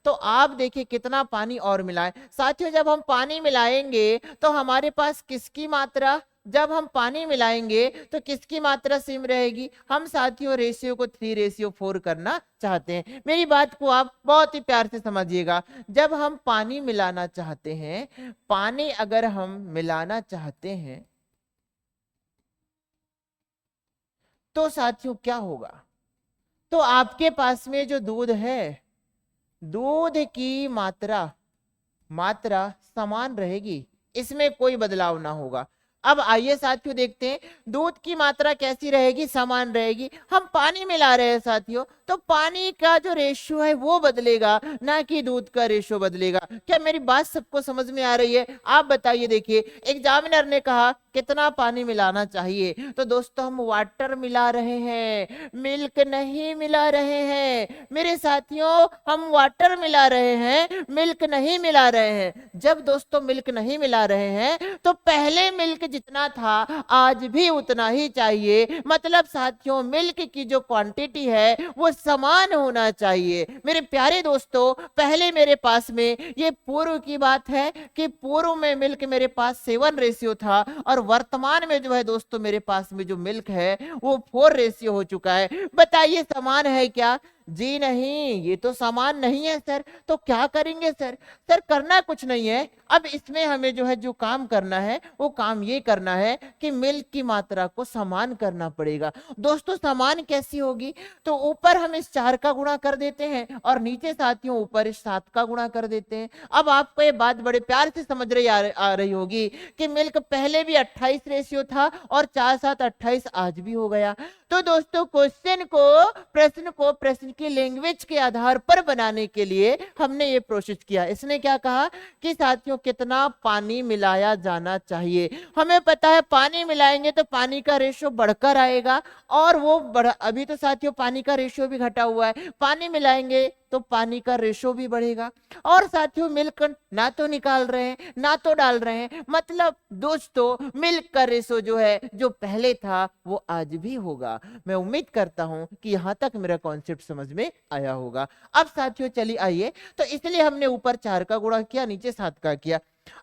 तो आप देखिए कितना पानी और मिलाएं साथियों। जब हम पानी मिलाएंगे तो हमारे पास किसकी मात्रा, जब हम पानी मिलाएंगे तो किसकी मात्रा सेम रहेगी? हम साथियों रेशियो को 3:4 करना चाहते हैं। मेरी बात को आप बहुत ही प्यार से समझिएगा। जब हम पानी मिलाना चाहते हैं, पानी अगर हम मिलाना चाहते हैं तो साथियों क्या होगा? तो आपके पास में जो दूध है, दूध की मात्रा मात्रा समान रहेगी, इसमें कोई बदलाव ना होगा। अब आइए साथियों देखते हैं दूध की मात्रा कैसी रहेगी, समान रहेगी। हम पानी मिला रहे हैं साथियों, तो पानी का जो रेशियो है वो बदलेगा, ना कि दूध का रेशियो बदलेगा। क्या मेरी बात सबको समझ में आ रही है? आप बताइए। देखिए एग्जामिनर ने कहा कितना पानी मिलाना चाहिए, तो दोस्तों हम वाटर मिला रहे हैं, मिल्क नहीं मिला रहे हैं। मेरे साथियों हम वाटर मिला रहे हैं, मिल्क नहीं मिला रहे हैं। जब दोस्तों मिल्क नहीं मिला रहे हैं तो पहले मिल्क जितना था आज भी उतना ही चाहिए। मतलब साथियों मिल्क की जो क्वांटिटी है वो समान होना चाहिए। मेरे प्यारे दोस्तों, पहले मेरे पास में ये पूर्व की बात है कि पूर्व में मिल्क मेरे पास 7 रेशियो था और वर्तमान में जो है दोस्तों मेरे पास में जो मिल्क है वो 4 रेशियो हो चुका है। बताइए समान है क्या? जी नहीं, ये तो समान नहीं है सर। तो क्या करेंगे सर? सर करना कुछ नहीं है। अब इसमें हमें जो है जो काम करना है वो काम ये करना है कि मिल्क की मात्रा को समान करना पड़ेगा। दोस्तों समान कैसी होगी? तो ऊपर हम इस 4 का गुणा कर देते हैं और नीचे साथियों ऊपर इस 7 का गुणा कर देते हैं। अब आपको ये बात बड़े प्यार से समझ रही आ रही होगी कि मिल्क पहले भी 28 रेशियो था और 4-7 28 आज भी हो गया। तो दोस्तों प्रश्न को प्रश्न की लैंग्वेज के आधार पर बनाने के लिए हमने ये प्रोसेस किया। इसने क्या कहा कि साथियों कितना पानी मिलाया जाना चाहिए। हमें पता है पानी मिलाएंगे तो पानी का रेशियो बढ़कर आएगा और वो अभी तो साथियों पानी का रेशियो भी घटा हुआ है। पानी मिलाएंगे तो पानी का रेशो भी बढ़ेगा। और साथियों मिल्क ना तो निकाल रहे हैं ना तो डाल रहे हैं, मतलब दोस्तों मिल्क का रेशो जो है जो पहले था वो आज भी होगा। मैं उम्मीद करता हूं कि यहां तक मेरा कॉन्सेप्ट समझ में आया होगा। अब साथियों चलिए आइए, तो इसलिए हमने ऊपर 4 का गुणा किया, नीचे 7 का किया।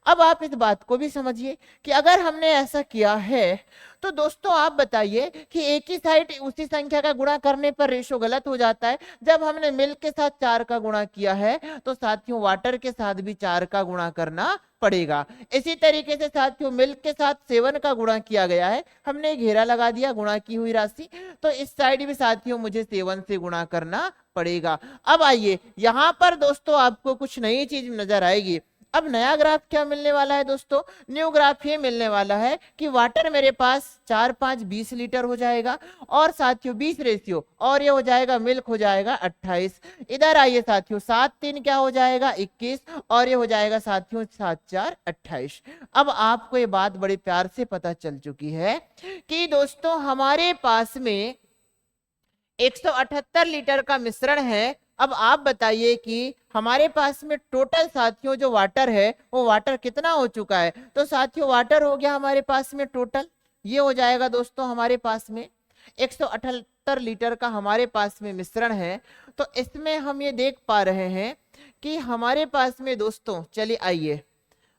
अब आप इस बात को भी समझिए कि अगर हमने ऐसा किया है तो दोस्तों आप बताइए कि एक ही साइड उसी संख्या का गुणा करने पर रेशो गलत हो जाता है। जब हमने मिल्क के साथ 4 का गुणा किया है तो साथियों वाटर के साथ भी 4 का गुणा करना पड़ेगा। इसी तरीके से साथियों मिल्क के साथ 7 का गुणा किया गया है, हमने घेरा लगा दिया गुणा की हुई राशि, तो इस साइड भी साथियों मुझे 7 से गुणा करना पड़ेगा। अब आइए यहां पर दोस्तों आपको कुछ नई चीज नजर आएगी। अब नया ग्राफ क्या मिलने वाला है दोस्तों? न्यू ग्राफ ये मिलने वाला है कि वाटर मेरे पास 4 5 20 लीटर हो जाएगा और साथियों 20 रेशियो, और ये हो जाएगा मिल्क हो जाएगा 28। इधर आइए साथियों 7 3 क्या हो जाएगा 21, और ये हो जाएगा साथियों 7 4 28। अब आपको ये बात बड़े प्यार से पता चल चुकी है कि दोस्तों हमारे पास में 178 लीटर का मिश्रण है। अब आप बताइए कि हमारे पास में टोटल साथियों जो वाटर है वो वाटर कितना हो चुका है? तो साथियों वाटर हो गया हमारे पास में टोटल, ये हो जाएगा दोस्तों हमारे पास में 178 लीटर का हमारे पास में मिश्रण है। तो इसमें हम ये देख पा रहे हैं कि हमारे पास में दोस्तों चलिए आइए,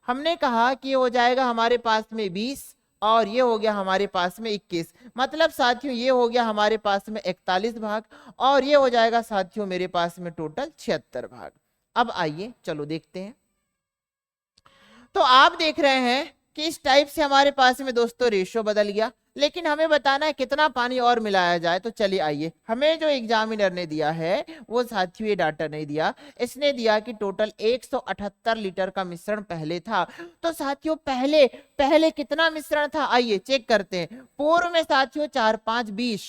हमने कहा कि हो जाएगा हमारे पास में 20 और ये हो गया हमारे पास में 21, मतलब साथियों ये हो गया हमारे पास में 41 भाग, और ये हो जाएगा साथियों मेरे पास में टोटल 76 भाग। अब आइए चलो देखते हैं। तो आप देख रहे हैं कि इस टाइप से हमारे पास में दोस्तों रेशियो बदल गया, लेकिन हमें बताना है कितना पानी और मिलाया जाए। तो चलिए आइए, हमें जो एग्जामिनर ने दिया है वो साथियों ये डाटा नहीं दिया, इसने दिया कि टोटल 178 लीटर का मिश्रण पहले था। तो साथियों पहले पहले कितना मिश्रण था आइए चेक करते हैं। पूर्व में साथियों 4 5 20,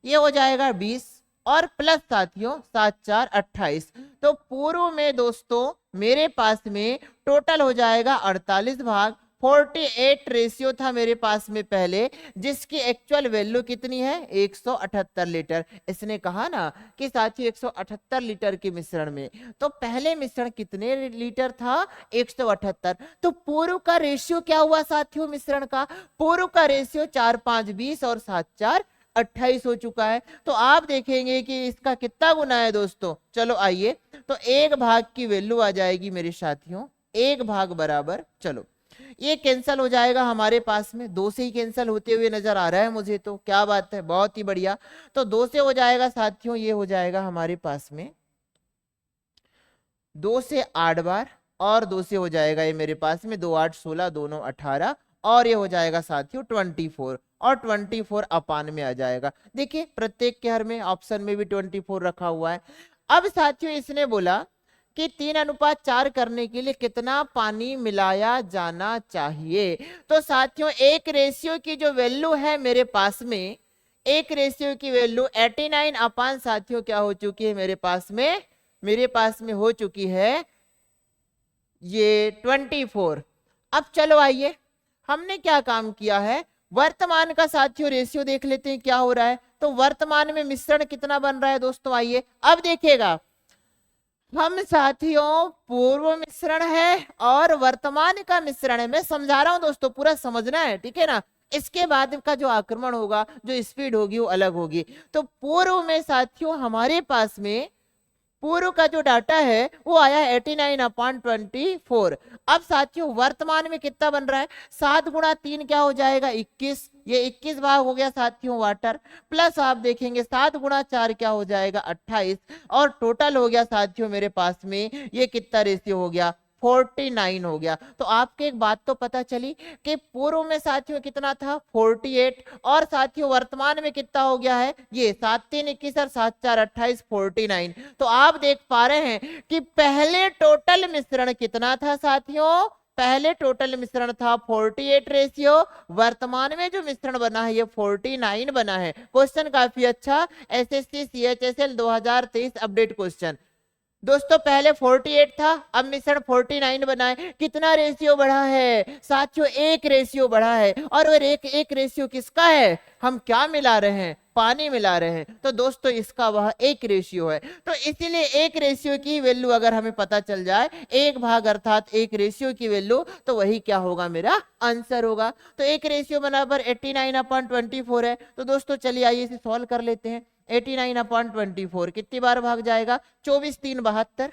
ये हो जाएगा 20, और प्लस साथियों 7 4 28। तो पूर्व में दोस्तों मेरे पास में टोटल हो जाएगा 48 भाग, 48 रेशियो था मेरे पास में पहले, जिसकी एक्चुअल वैल्यू कितनी है 178 लीटर। इसने कहा ना कि साथियों 178 लीटर के मिश्रण में, तो पहले मिश्रण कितने लीटर था 178। तो पूर्व का रेशियो क्या हुआ साथियों मिश्रण का? पूर्व का रेशियो 4 5 20 और 7 4 28 हो चुका है। तो आप देखेंगे कि इसका कितना गुना है दोस्तों। चलो आइए, तो 1 भाग की वैल्यू आ जाएगी मेरे साथियों 1 भाग बराबर, चलो ये कैंसल हो जाएगा हमारे पास में, 2 से ही कैंसल होते हुए नजर आ रहा है मुझे, तो क्या बात है, बहुत ही बढ़िया। तो 2 से हो जाएगा साथियों, ये हो जाएगा हमारे पास में 2 से 8 बार, और 2 से हो जाएगा ये मेरे पास में 2 8 16 दोनों 18, और ये हो जाएगा साथियों 24, और 24 अपान में आ जाएगा। देखिए प्रत्येक के हर में ऑप्शन में भी 24 रखा हुआ है। अब साथियों इसने बोला कि 3:4 करने के लिए कितना पानी मिलाया जाना चाहिए। तो साथियों एक रेशियो की जो वैल्यू है मेरे पास में, एक रेशियो की वैल्यू 89 अपान साथियों क्या हो चुकी है मेरे पास में हो चुकी है ये 24। अब चलो आइए, हमने क्या काम किया है, वर्तमान का साथियों रेशियो देख लेते हैं क्या हो रहा है। तो वर्तमान में मिश्रण कितना बन रहा है दोस्तों, आइए अब देखिएगा, हम साथियों पूर्व मिश्रण है और वर्तमान का मिश्रण है। मैं समझा रहा हूं दोस्तों, पूरा समझना है, ठीक है ना। इसके बाद का जो आक्रमण होगा, जो स्पीड होगी वो अलग होगी। तो पूर्व में साथियों हमारे पास में पूर्व का जो डाटा है वो आया 89/24। अब साथियों वर्तमान में कितना बन रहा है, 7 गुणा 3 क्या हो जाएगा 21, ये 21 भाग हो गया साथियों वाटर, प्लस आप देखेंगे 7 गुणा 4 क्या हो जाएगा 28, और टोटल हो गया साथियों मेरे पास में ये कितना रेशियो हो गया 49 हो गया। तो आपको एक बात तो पता चली कि पूर्व में साथियों कितना था 48, और साथियों वर्तमान में कितना हो गया है ये 7 3 21 और 7 4 28 49। तो आप देख पा रहे हैं कि पहले टोटल मिश्रण कितना था साथियों, पहले टोटल मिश्रण था 48 रेशियो, वर्तमान में जो मिश्रण बना है ये 49 बना है। क्वेश्चन काफी अच्छा, एसएससी सीएचएसएल 2023 अपडेट क्वेश्चन। दोस्तों पहले 48 था, अब मिश्रण 49 बना है। कितना रेशियो बढ़ा है साथियों, 1 रेशियो बढ़ा है। और वो एक रेशियो किसका है, हम क्या मिला रहे हैं, पानी मिला रहे हैं, तो दोस्तों इसका वह एक रेशियो है। तो इसीलिए एक रेशियो की वैल्यू अगर हमें पता चल जाए, एक भाग अर्थात एक रेशियो की वैल्यू, तो वही क्या होगा, मेरा आंसर होगा। तो एक रेशियो बराबर 89/24 है। तो दोस्तों चलिए आइए इसे सॉल्व कर लेते हैं। 89/24 कितनी बार भाग जाएगा, 24 3 72,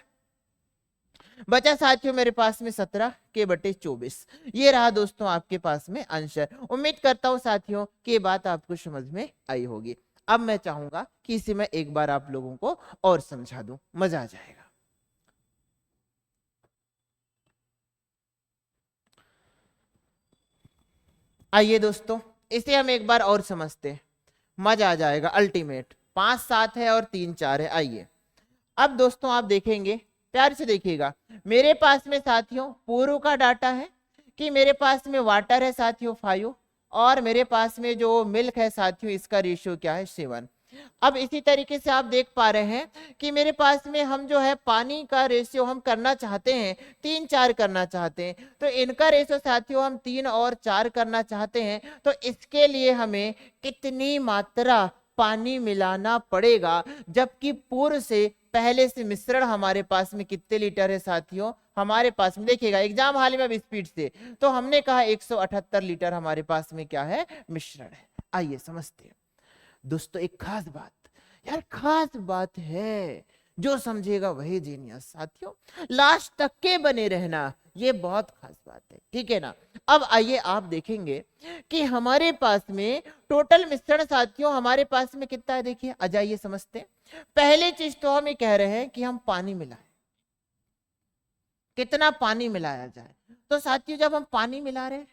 बचा साथियों मेरे पास में 17/24। ये रहा दोस्तों आपके पास में आंसर। उम्मीद करता हूं साथियों कि ये बात आपको समझ में आई होगी। अब मैं चाहूंगा कि इसे मैं एक बार आप लोगों को और समझा दूं, मजा आ जाएगा। आइए दोस्तों इसे हम एक बार और समझते हैं, मजा आ जाएगा अल्टीमेट। 5 7 है और 3 4 है। आइए अब दोस्तों आप देखेंगे, प्यार से देखिएगा, मेरे पास में साथियों पूर्व का डाटा है कि मेरे पास में वाटर है साथियों 5, और मेरे पास में जो मिल्क है साथियों इसका रेशियो क्या है 7। अब इसी तरीके से आप देख पा रहे हैं कि मेरे पास में हम जो है पानी का रेशियो हम करना चाहते हैं 3 4 करना चाहते हैं, तो इनका रेशियो साथियों हम 3 और 4 करना चाहते हैं। तो इसके लिए हमें कितनी मात्रा पानी मिलाना पड़ेगा, जबकि पूर्व से पहले से मिश्रण हमारे पास में कितने लीटर है साथियों, हमारे पास में देखिएगा एग्जाम हाल में अब स्पीड से, तो हमने कहा 178 लीटर हमारे पास में क्या है, मिश्रण है। आइए समझते हैं दोस्तों एक खास बात, यार खास बात है, जो समझेगा वही जीनियस साथियों, लास्ट तक के बने रहना, ये बहुत खास बात है, ठीक है ना। अब आइए आप देखेंगे कि हमारे पास में टोटल मिश्रण साथियों हमारे पास में कितना है, देखिए आ जाइए समझते हैं। पहले चीज तो हम ये कह रहे हैं कि हम पानी मिलाएं, कितना पानी मिलाया जाए। तो साथियों जब हम पानी मिला रहे हैं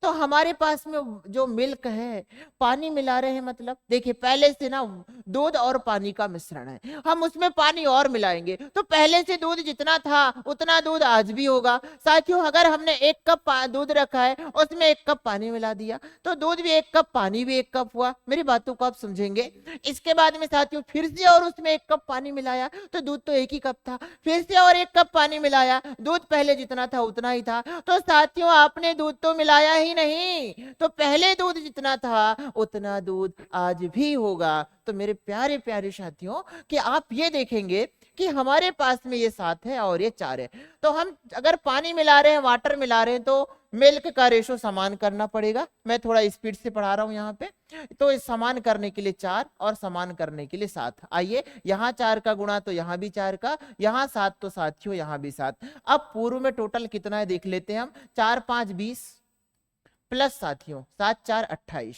तो हमारे पास में जो मिल्क है, पानी मिला रहे हैं, मतलब देखिए पहले से ना दूध और पानी का मिश्रण है, हम उसमें पानी और मिलाएंगे, तो पहले से दूध जितना था उतना दूध आज भी होगा साथियों। अगर हमने 1 कप दूध रखा है उसमें 1 कप पानी मिला दिया, तो दूध भी 1 कप पानी भी 1 कप हुआ। मेरी बातों को आप समझेंगे। इसके बाद में साथियों फिर से और उसमें 1 कप पानी मिलाया, तो दूध तो 1 ही कप था, फिर से और 1 कप पानी मिलाया, दूध पहले जितना था उतना ही था। तो साथियों आपने दूध तो मिलाया ही नहीं, तो पहले दूध जितना था उतना दूध आज भी होगा। तो मेरे प्यारे प्यारे साथियों कि आप ये देखेंगे कि हमारे पास में ये 7 है और ये 4 है, तो हम अगर पानी मिला रहे हैं, वाटर मिला रहे हैं, तो मिल्क का रेशो समान करना पड़ेगा। मैं थोड़ा स्पीड से पढ़ा रहा हूं यहाँ पे, तो इस समान करने के लिए 4 और समान करने के लिए 7। आइए यहाँ 4 का गुणा तो यहाँ भी 4 का, यहाँ 7 तो साथियों यहाँ भी 7। अब पूर्व में टोटल कितना है देख लेते हैं हम, 4 5 20 प्लस साथियों 7 4 28,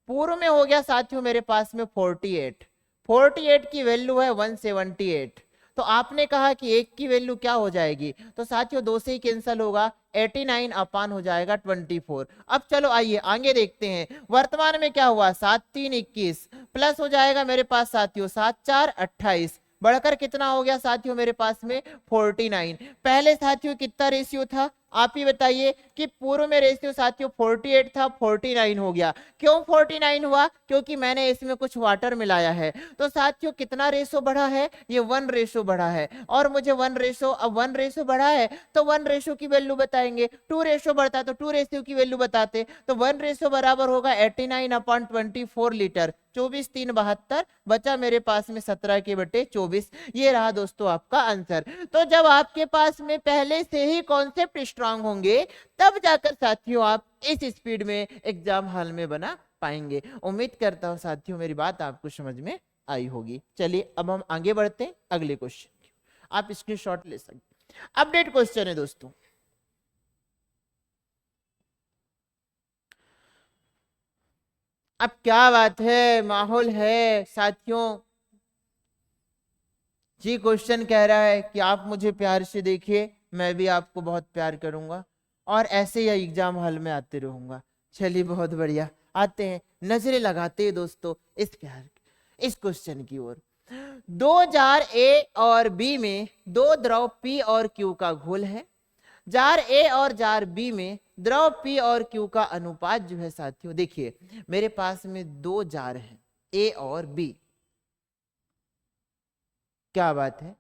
पूर्व में हो गया साथियों मेरे पास में 48, 48 की वैल्यू है 178। तो आपने कहा कि 1 की वैल्यू क्या हो जाएगी, तो साथियों 2 से ही कैंसिल होगा, 89 अपान हो जाएगा 24। अब चलो आइए आगे देखते हैं, वर्तमान में क्या हुआ, 7 3 21 प्लस हो जाएगा मेरे पास साथियों 7 4 28, बढ़कर कितना हो गया साथियों मेरे पास में 49। पहले साथियों कितना रेशियो था, आप ही बताइए कि पूर्व में रेशियो साथियों 48 था, 49 हो गया। क्यों 49 हुआ, क्योंकि मैंने इसमें कुछ वाटर मिलाया है। तो साथियों कितना रेशो बढ़ा है, ये 1 रेशो बढ़ा है, और मुझे 1 रेशो, अब 1 रेशो बढ़ा है तो 1 रेशो की वैल्यू बताएंगे, 2 रेशो बढ़ता है तो 2 रेशो की वैल्यू बताते, तो 1 रेशो बराबर होगा 89/24 लीटर, 24 3 72, बचा मेरे पास में 17/24। ये रहा दोस्तों आपका आंसर। तो जब आपके पास में पहले से ही कॉन्सेप्ट स्ट्रांग होंगे, तब जाकर साथियों आप इस स्पीड में एग्जाम हॉल में बना पाएंगे। उम्मीद करता हूं साथियों मेरी बात आपको समझ में आई होगी। चलिए अब हम आगे बढ़ते हैं अगले क्वेश्चन, आप स्क्रीनशॉट ले सकते। अपडेट क्वेश्चन है दोस्तों, अब क्या बात है, माहौल है साथियों जी। क्वेश्चन कह रहा है कि आप मुझे प्यार से देखिए, मैं भी आपको बहुत प्यार करूंगा और ऐसे ही एग्जाम हॉल में आते रहूंगा। चलिए बहुत बढ़िया, आते हैं नजरें लगाते हैं दोस्तों इस प्यार इस क्वेश्चन की ओर। 2 जार ए और बी में 2 द्रव पी और क्यू का घोल है। जार ए और जार बी में द्रव पी और क्यू का अनुपात जो है साथियों, देखिए मेरे पास में 2 जार हैं ए और बी, क्या बात है,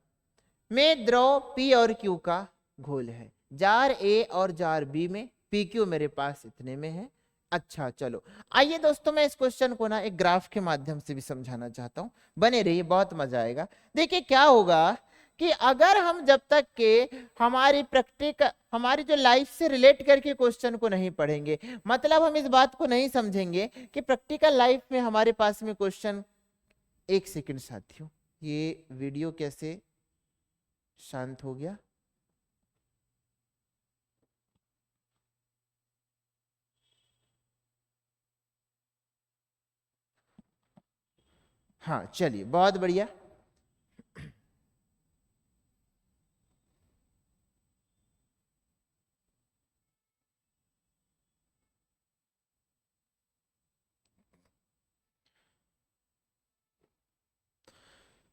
में द्रव पी और क्यू का घोल है। जार ए और जार बी में पी क्यू मेरे पास इतने में है, अच्छा चलो, आइए दोस्तों मैं इस क्वेश्चन को ना एक ग्राफ के माध्यम से भी समझाना चाहता हूं, बने रहिए, बहुत मजा आएगा। देखिए क्या होगा कि अगर हम जब तक के हमारी प्रैक्टिकल, हमारी जो लाइफ से रिलेट करके क्वेश्चन को नहीं पढ़ेंगे, मतलब हम इस बात को नहीं समझेंगे कि प्रैक्टिकल लाइफ में हमारे पास में क्वेश्चन। एक सेकंड साथियों, ये वीडियो कैसे शांत हो गया? हाँ चलिए, बहुत बढ़िया।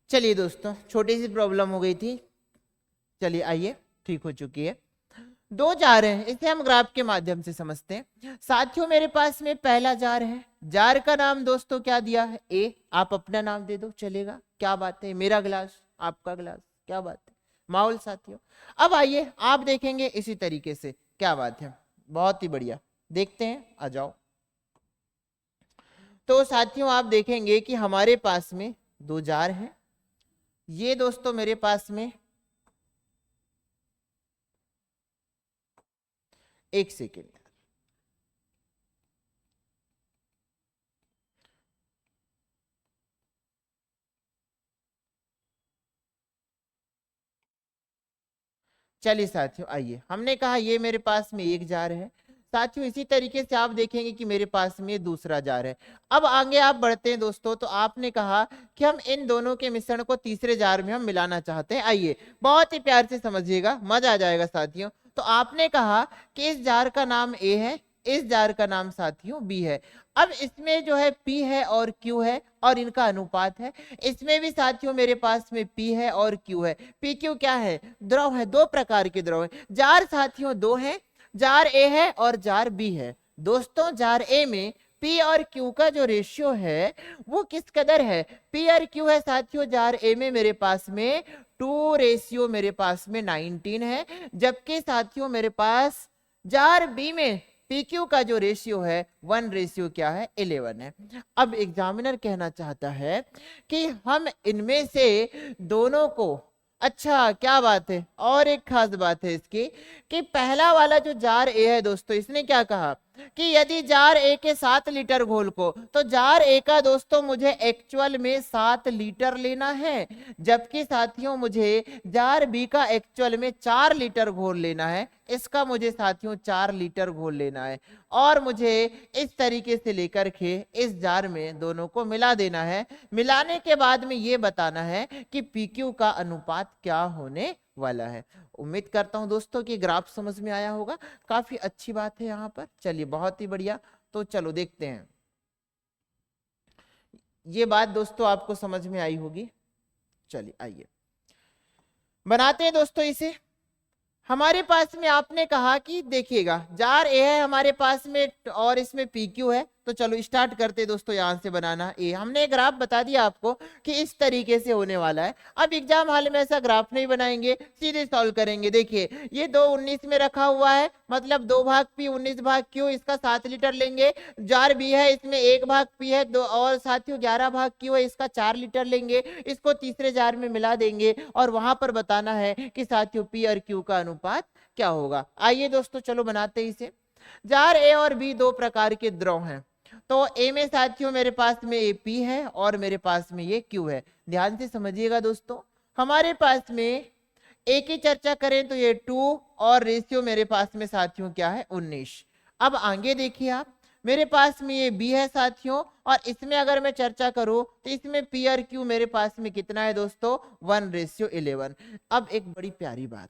चलिए दोस्तों, छोटी सी प्रॉब्लम हो गई थी, चलिए आइए, ठीक हो चुकी है। दो जार हैं, इसे हम ग्राफ के माध्यम से समझते हैं। साथियों मेरे पास में पहला जार है, जार का नाम दोस्तों क्या दिया है? ए। आप अपना नाम दे दो चलेगा, क्या बात है, मेरा गिलास आपका गिलास, क्या बात है, माहौल साथियों। अब आइए आप देखेंगे इसी तरीके से, क्या बात है, बहुत ही बढ़िया, देखते हैं, आ जाओ। तो साथियों आप देखेंगे कि हमारे पास में दो जार हैं, ये दोस्तों मेरे पास में, एक सेकेंड, चलिए साथियों आइए, हमने कहा ये मेरे पास में एक जार है। साथियों इसी तरीके से आप देखेंगे कि मेरे पास में दूसरा जार है। अब आगे आप बढ़ते हैं दोस्तों, तो आपने कहा कि हम इन दोनों के मिश्रण को तीसरे जार में हम मिलाना चाहते हैं। आइए बहुत ही प्यार से समझिएगा, मजा आ जाएगा साथियों। तो आपने कहा कि इस जार का नाम ए है, इस जार का नाम साथियों बी है। अब इसमें जो है पी है और क्यू है और इनका अनुपात है। इसमें भी साथियों मेरे पास में पी है और क्यू है। पी क्यू क्या है? द्रव है, दो प्रकार के द्रव है। जार साथियों दो है, जार ए है और जार बी है। दोस्तों जार ए में पी और क्यू का जो रेशियो है वो किस कदर है? पी और क्यू है साथियों जार ए में मेरे पास में 2 रेशियो मेरे पास में 19 है, जबकि साथियों मेरे पास जार बी में पीक्यू का जो रेशियो है 1 रेशियो क्या है? 11 है। अब एग्जामिनर कहना चाहता है कि हम इनमें से दोनों को, अच्छा क्या बात है, और एक खास बात है इसकी कि पहला वाला जो जार ए है दोस्तों, इसने क्या कहा कि यदि जार ए के 7 लीटर घोल को, तो जार ए का दोस्तों मुझे एक्चुअल में 7 लीटर लेना है, जबकि साथियों मुझे जार बी का एक्चुअल में 4 लीटर घोल लेना है। इसका मुझे साथियों 4 लीटर घोल लेना है और मुझे इस तरीके से लेकर के इस जार में दोनों को मिला देना है। मिलाने के बाद में ये बताना है कि पीक्यू का अनुपात क्या होने वाला है। उम्मीद करता हूं दोस्तों कि ग्राफ समझ में आया होगा, काफी अच्छी बात है यहाँ पर। चलिए बहुत ही बढ़िया, तो चलो देखते हैं, ये बात दोस्तों आपको समझ में आई होगी। चलिए आइए बनाते हैं दोस्तों इसे। हमारे पास में आपने कहा कि देखिएगा जार ए है हमारे पास में और इसमें पी क्यू है, तो चलो स्टार्ट करते दोस्तों यहां से बनाना। ए हमने ग्राफ बता दिया आपको कि इस तरीके से होने वाला है। अब एग्जाम हॉल में ऐसा ग्राफ नहीं बनाएंगे, सीधे सॉल्व करेंगे। देखिए ये 2 19 में रखा हुआ है, मतलब 2 भाग पी 19 भाग क्यू, इसका 7 लीटर लेंगे। जार बी है, इसमें 1 भाग पी है, 2 और साथियों 11 भाग क्यू है, इसका 4 लीटर लेंगे। इसको तीसरे जार में मिला देंगे और वहां पर बताना है कि साथियों पी और क्यू का अनुपात क्या होगा। आइए दोस्तों चलो बनाते हैं इसे। जार ए और बी दो प्रकार के द्रव हैं, तो ए में साथियों मेरे पास में ए पी है और मेरे पास में ये क्यू है। ध्यान से समझिएगा दोस्तों, हमारे पास में ए की चर्चा करें तो ये 2 और रेशियो मेरे पास में साथियों क्या है? 19। अब आगे देखिए आप, मेरे पास में ये बी है साथियों, और इसमें अगर मैं चर्चा करूं तो इसमें पी और क्यू मेरे पास में कितना है दोस्तों? 1 रेशियो 11। अब एक बड़ी प्यारी बात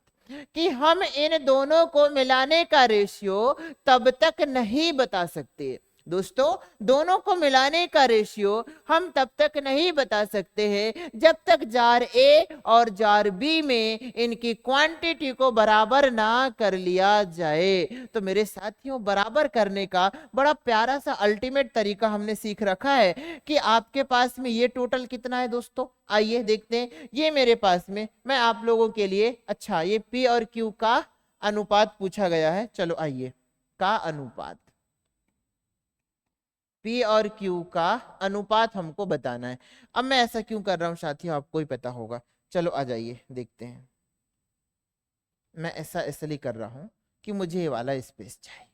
कि हम इन दोनों को मिलाने का रेशियो तब तक नहीं बता सकते दोस्तों, दोनों को मिलाने का रेशियो हम तब तक नहीं बता सकते हैं जब तक जार ए और जार बी में इनकी क्वांटिटी को बराबर ना कर लिया जाए। तो मेरे साथियों बराबर करने का बड़ा प्यारा सा अल्टीमेट तरीका हमने सीख रखा है कि आपके पास में ये टोटल कितना है दोस्तों, आइए देखते हैं। ये मेरे पास में, मैं आप लोगों के लिए, अच्छा ये पी और क्यू का अनुपात पूछा गया है, चलो आइए, का अनुपात, P और Q का अनुपात हमको बताना है। अब मैं ऐसा क्यों कर रहा हूं साथियों, आपको ही पता होगा। चलो आ जाइए देखते हैं। मैं ऐसा इसलिए कर रहा हूं कि मुझे ये वाला स्पेस चाहिए।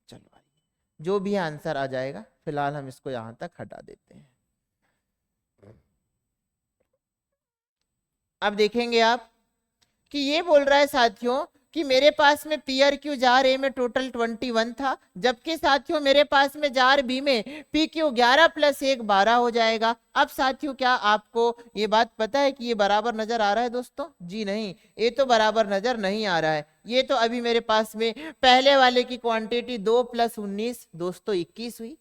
चलो आइए, जो भी आंसर आ जाएगा फिलहाल हम इसको यहां तक हटा देते हैं। अब देखेंगे आप कि ये बोल रहा है साथियों कि मेरे पास में पी आर क्यू जार ए में टोटल 21 था, जबकि साथियों मेरे पास में जार बी में पी क्यू 11 प्लस 1 12 हो जाएगा। अब साथियों क्या आपको ये बात पता है कि ये बराबर नजर आ रहा है दोस्तों? जी नहीं, ये तो बराबर नजर नहीं आ रहा है। ये तो अभी मेरे पास में पहले वाले की क्वांटिटी 2 प्लस 19 दोस्तों 21 हुई,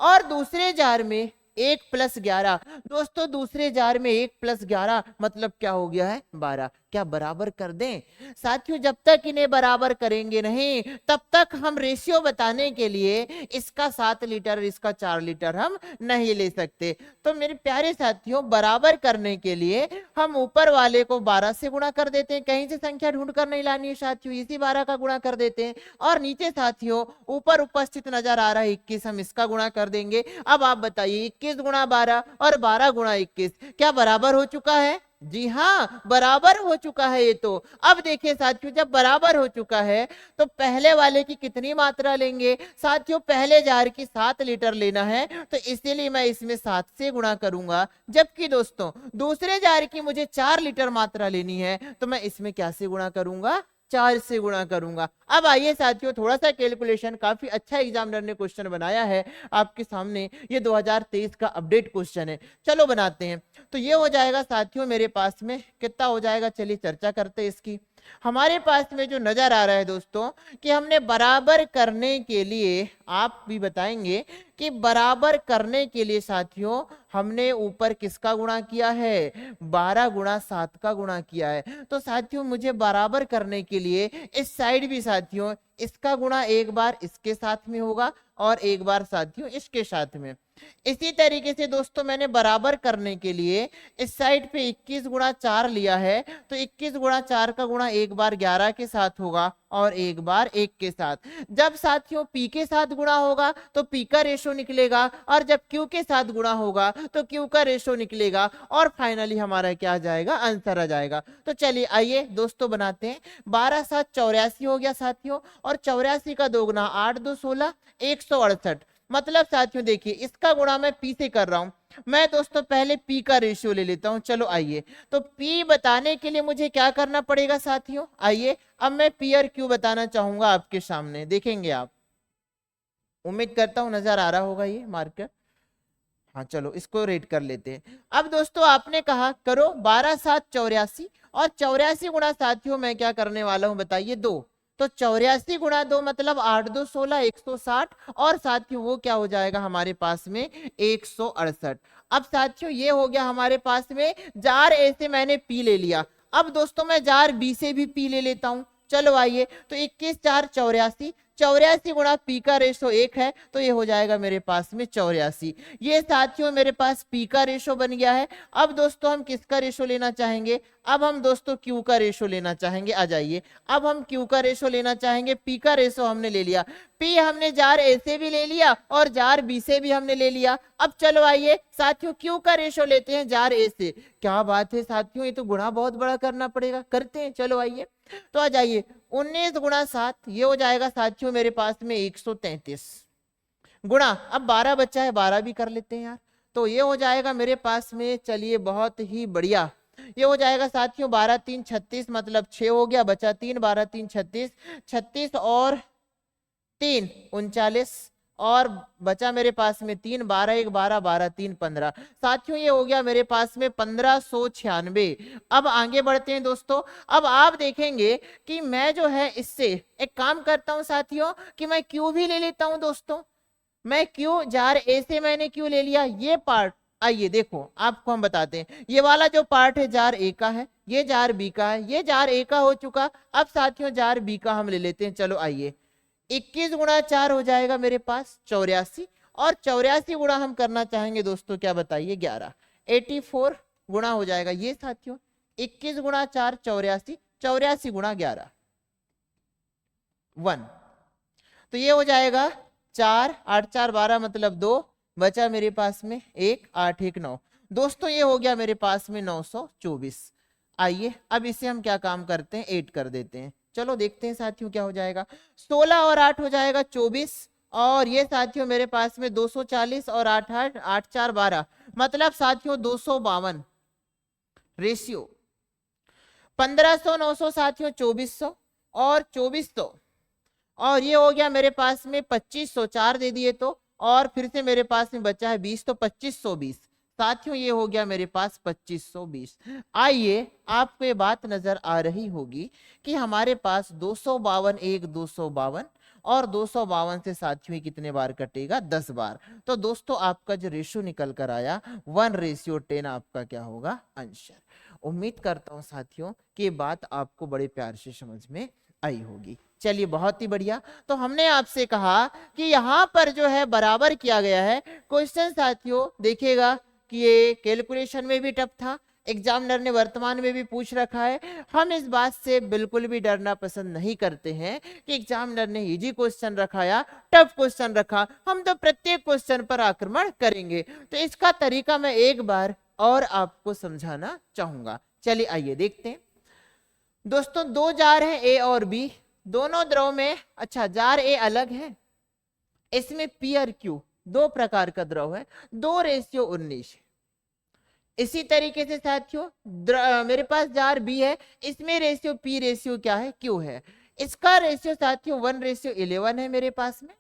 और दूसरे जार में 1 प्लस 11 दोस्तों, दूसरे जार में 1 प्लस 11 मतलब क्या हो गया है? 12। क्या बराबर कर दें साथियों? जब तक इन्हें बराबर करेंगे नहीं तब तक हम रेशियो बताने के लिए इसका 7 लीटर इसका 4 लीटर हम नहीं ले सकते। तो मेरे प्यारे साथियों, बराबर करने के लिए हम ऊपर वाले को 12 से गुणा कर देते हैं, कहीं से संख्या ढूंढ कर नहीं लानी है साथियों, इसी 12 का गुणा कर देते हैं। और नीचे साथियों ऊपर उपस्थित नजर आ रहा है 21, हम इसका गुणा कर देंगे। अब आप बताइए 21 गुणा 12 और 12 गुणा 21 क्या बराबर हो चुका है? जी हाँ, बराबर हो चुका है ये तो। अब देखिए साथियों, जब बराबर हो चुका है तो पहले वाले की कितनी मात्रा लेंगे साथियों? पहले जार की 7 लीटर लेना है, तो इसीलिए मैं इसमें 7 से गुणा करूंगा। जबकि दोस्तों दूसरे जार की मुझे 4 लीटर मात्रा लेनी है, तो मैं इसमें क्या से गुणा करूंगा? 4 से गुणा करूंगा। अब आइए साथियों, थोड़ा सा कैलकुलेशन, काफी अच्छा एग्जामिनर ने क्वेश्चन बनाया है आपके सामने, ये 2023 का अपडेट क्वेश्चन है। चलो बनाते हैं। तो ये हो जाएगा साथियों मेरे पास में कितना हो जाएगा, चलिए चर्चा करते हैं इसकी। हमारे पास में जो नजर आ रहा है दोस्तों कि हमने बराबर करने के लिए, आप भी बताएंगे कि बराबर करने के लिए साथियों हमने ऊपर किसका गुणा किया है? 12 गुणा 7 का गुणा किया है। तो साथियों मुझे बराबर करने के लिए इस साइड भी साथियों इसका गुणा एक बार इसके साथ में होगा और एक बार साथियों इसके साथ में। इसी तरीके से दोस्तों मैंने बराबर करने के लिए इस साइड पे 21 गुणा 4 लिया है, तो 21 गुणा 4 का गुणा एक बार 11 के साथ होगा और एक बार 1 के साथ। जब साथियों पी के साथ गुणा होगा तो पी का रेशो निकलेगा, और जब क्यू के साथ गुणा होगा तो क्यू का रेशो निकलेगा, और फाइनली हमारा क्या आ जाएगा? आंसर आ जाएगा। तो चलिए आइए दोस्तों बनाते हैं। 12 7 84 हो गया साथियों, और 84 का 2 गुना 8 2 16 168। मतलब साथियों देखिए इसका गुणा मैं पी से कर रहा हूं। मैं दोस्तों पहले पी का रेशियो ले लेता हूं। चलो आइए, तो पी बताने के लिए मुझे क्या करना पड़ेगा साथियों? आइए अब मैं पी और क्यू बताना चाहूंगा आपके सामने, देखेंगे आप। उम्मीद करता हूं नजर आ रहा होगा ये मार्कर। हाँ चलो इसको रेड कर लेते हैं। अब दोस्तों आपने कहा करो 12 7 84, और 84 गुणा साथियों मैं क्या करने वाला हूं बताइए? 2। तो 84 गुणा 2 मतलब 8 2 16 160, और साथियों वो क्या हो जाएगा हमारे पास में? 168। अब साथियों ये हो गया हमारे पास में जार ए से मैंने पी ले लिया। अब दोस्तों मैं जार बी से भी पी ले लेता हूं। चलो आइए, तो 21 4 84, 84 गुणा पी का रेशो 1 है, तो ये हो जाएगा मेरे पास में 84। ये साथियों मेरे पास पी का रेशो बन गया है। अब दोस्तों हम किसका रेशो लेना चाहेंगे? अब हम दोस्तों क्यू का रेशो लेना चाहेंगे। आ जाइए, अब हम क्यू का रेशो लेना चाहेंगे। पी का रेशो हमने ले लिया, पी हमने जार ए से भी ले लिया और जार बी से भी हमने ले लिया। अब चलो आइए साथियों क्यू का रेशो लेते हैं जार ए से। क्या बात है साथियों, ये तो गुणा बहुत बड़ा करना पड़ेगा, करते हैं। चलो आइए, तो आ जाइए 19 गुणा 7, ये हो जाएगा साथियों मेरे पास में 133 गुणा, अब 12 बचा है 12 भी कर लेते हैं यार, तो ये हो जाएगा मेरे पास में, चलिए बहुत ही बढ़िया, ये हो जाएगा साथियों 12 3 36 मतलब 6 हो गया, बचा 3, 12 3 36, 36 और 3 39, और बचा मेरे पास में 3, 12 1 12 12 3 15। साथियों ये हो गया मेरे पास में 1596। अब आगे बढ़ते हैं दोस्तों। अब आप देखेंगे कि मैं जो है इससे एक काम करता हूं साथियों कि मैं क्यू भी ले लेता हूं दोस्तों। मैं क्यू जार ए से मैंने क्यू ले लिया, ये पार्ट आइए देखो आपको हम बताते हैं। ये वाला जो पार्ट है जार ए का है, ये जार बी का है, ये जार ए का हो चुका। अब साथियों जार बी का हम ले लेते हैं। चलो आइए, 21 गुणा 4 हो जाएगा मेरे पास 84, और 84 गुणा हम करना चाहेंगे दोस्तों क्या बताइए? 11, 84 गुणा हो जाएगा ये साथियों 21 गुणा 4 84, 84 गुणा 11 1, तो ये हो जाएगा 4, 8 4 12 मतलब 2, बचा मेरे पास में 1, 8 1 9। दोस्तों ये हो गया मेरे पास में 924। आइए अब इसे हम क्या काम करते हैं, 8 कर देते हैं। चलो देखते हैं साथियों क्या हो जाएगा। 16 और 8 हो जाएगा 24, और ये साथियों मेरे पास में 240 और 8 8 8 4 12 मतलब साथियों 252 रेशियो। 1500 900 साथियों 2400 और 2400, और ये हो गया मेरे पास में 2500, 4 दे दिए तो, और फिर से मेरे पास में बचा है 20, तो 2520 साथियों ये हो गया मेरे पास 2520। आइए आपको ये बात नजर आ रही होगी कि हमारे पास 252 एक 252 और 252 से साथियों कितने बार कटेगा, 10 बार। तो दोस्तों आपका जो रेशियो निकल कर आया 1:10 आपका क्या होगा, आंसर। उम्मीद करता हूं साथियों कि ये बात आपको बड़े प्यार से समझ में आई होगी। चलिए बहुत ही बढ़िया। तो हमने आपसे कहा कि यहाँ पर जो है बराबर किया गया है। क्वेश्चन साथियों देखिएगा कि ये कैलकुलेशन में भी टफ था, एग्जामिनर ने वर्तमान में भी पूछ रखा है। हम इस बात से बिल्कुल भी डरना पसंद नहीं करते हैं कि एग्जामिनर ने इजी क्वेश्चन रखा या टफ क्वेश्चन रखा, हम तो प्रत्येक क्वेश्चन पर आक्रमण करेंगे। तो इसका तरीका मैं एक बार और आपको समझाना चाहूंगा। चलिए आइए देखते हैं। दोस्तों दो जार हैं ए और बी, दोनों द्रव में, अच्छा जार ए अलग है, इसमें पी और क्यू दो प्रकार का द्रव है, 2:19 है। इसी तरीके से साथियों मेरे पास जार बी है, इसमें रेशियो पी रेशियो क्या है, क्यू है। इसका रेशियो साथियों 1:11 है मेरे पास में।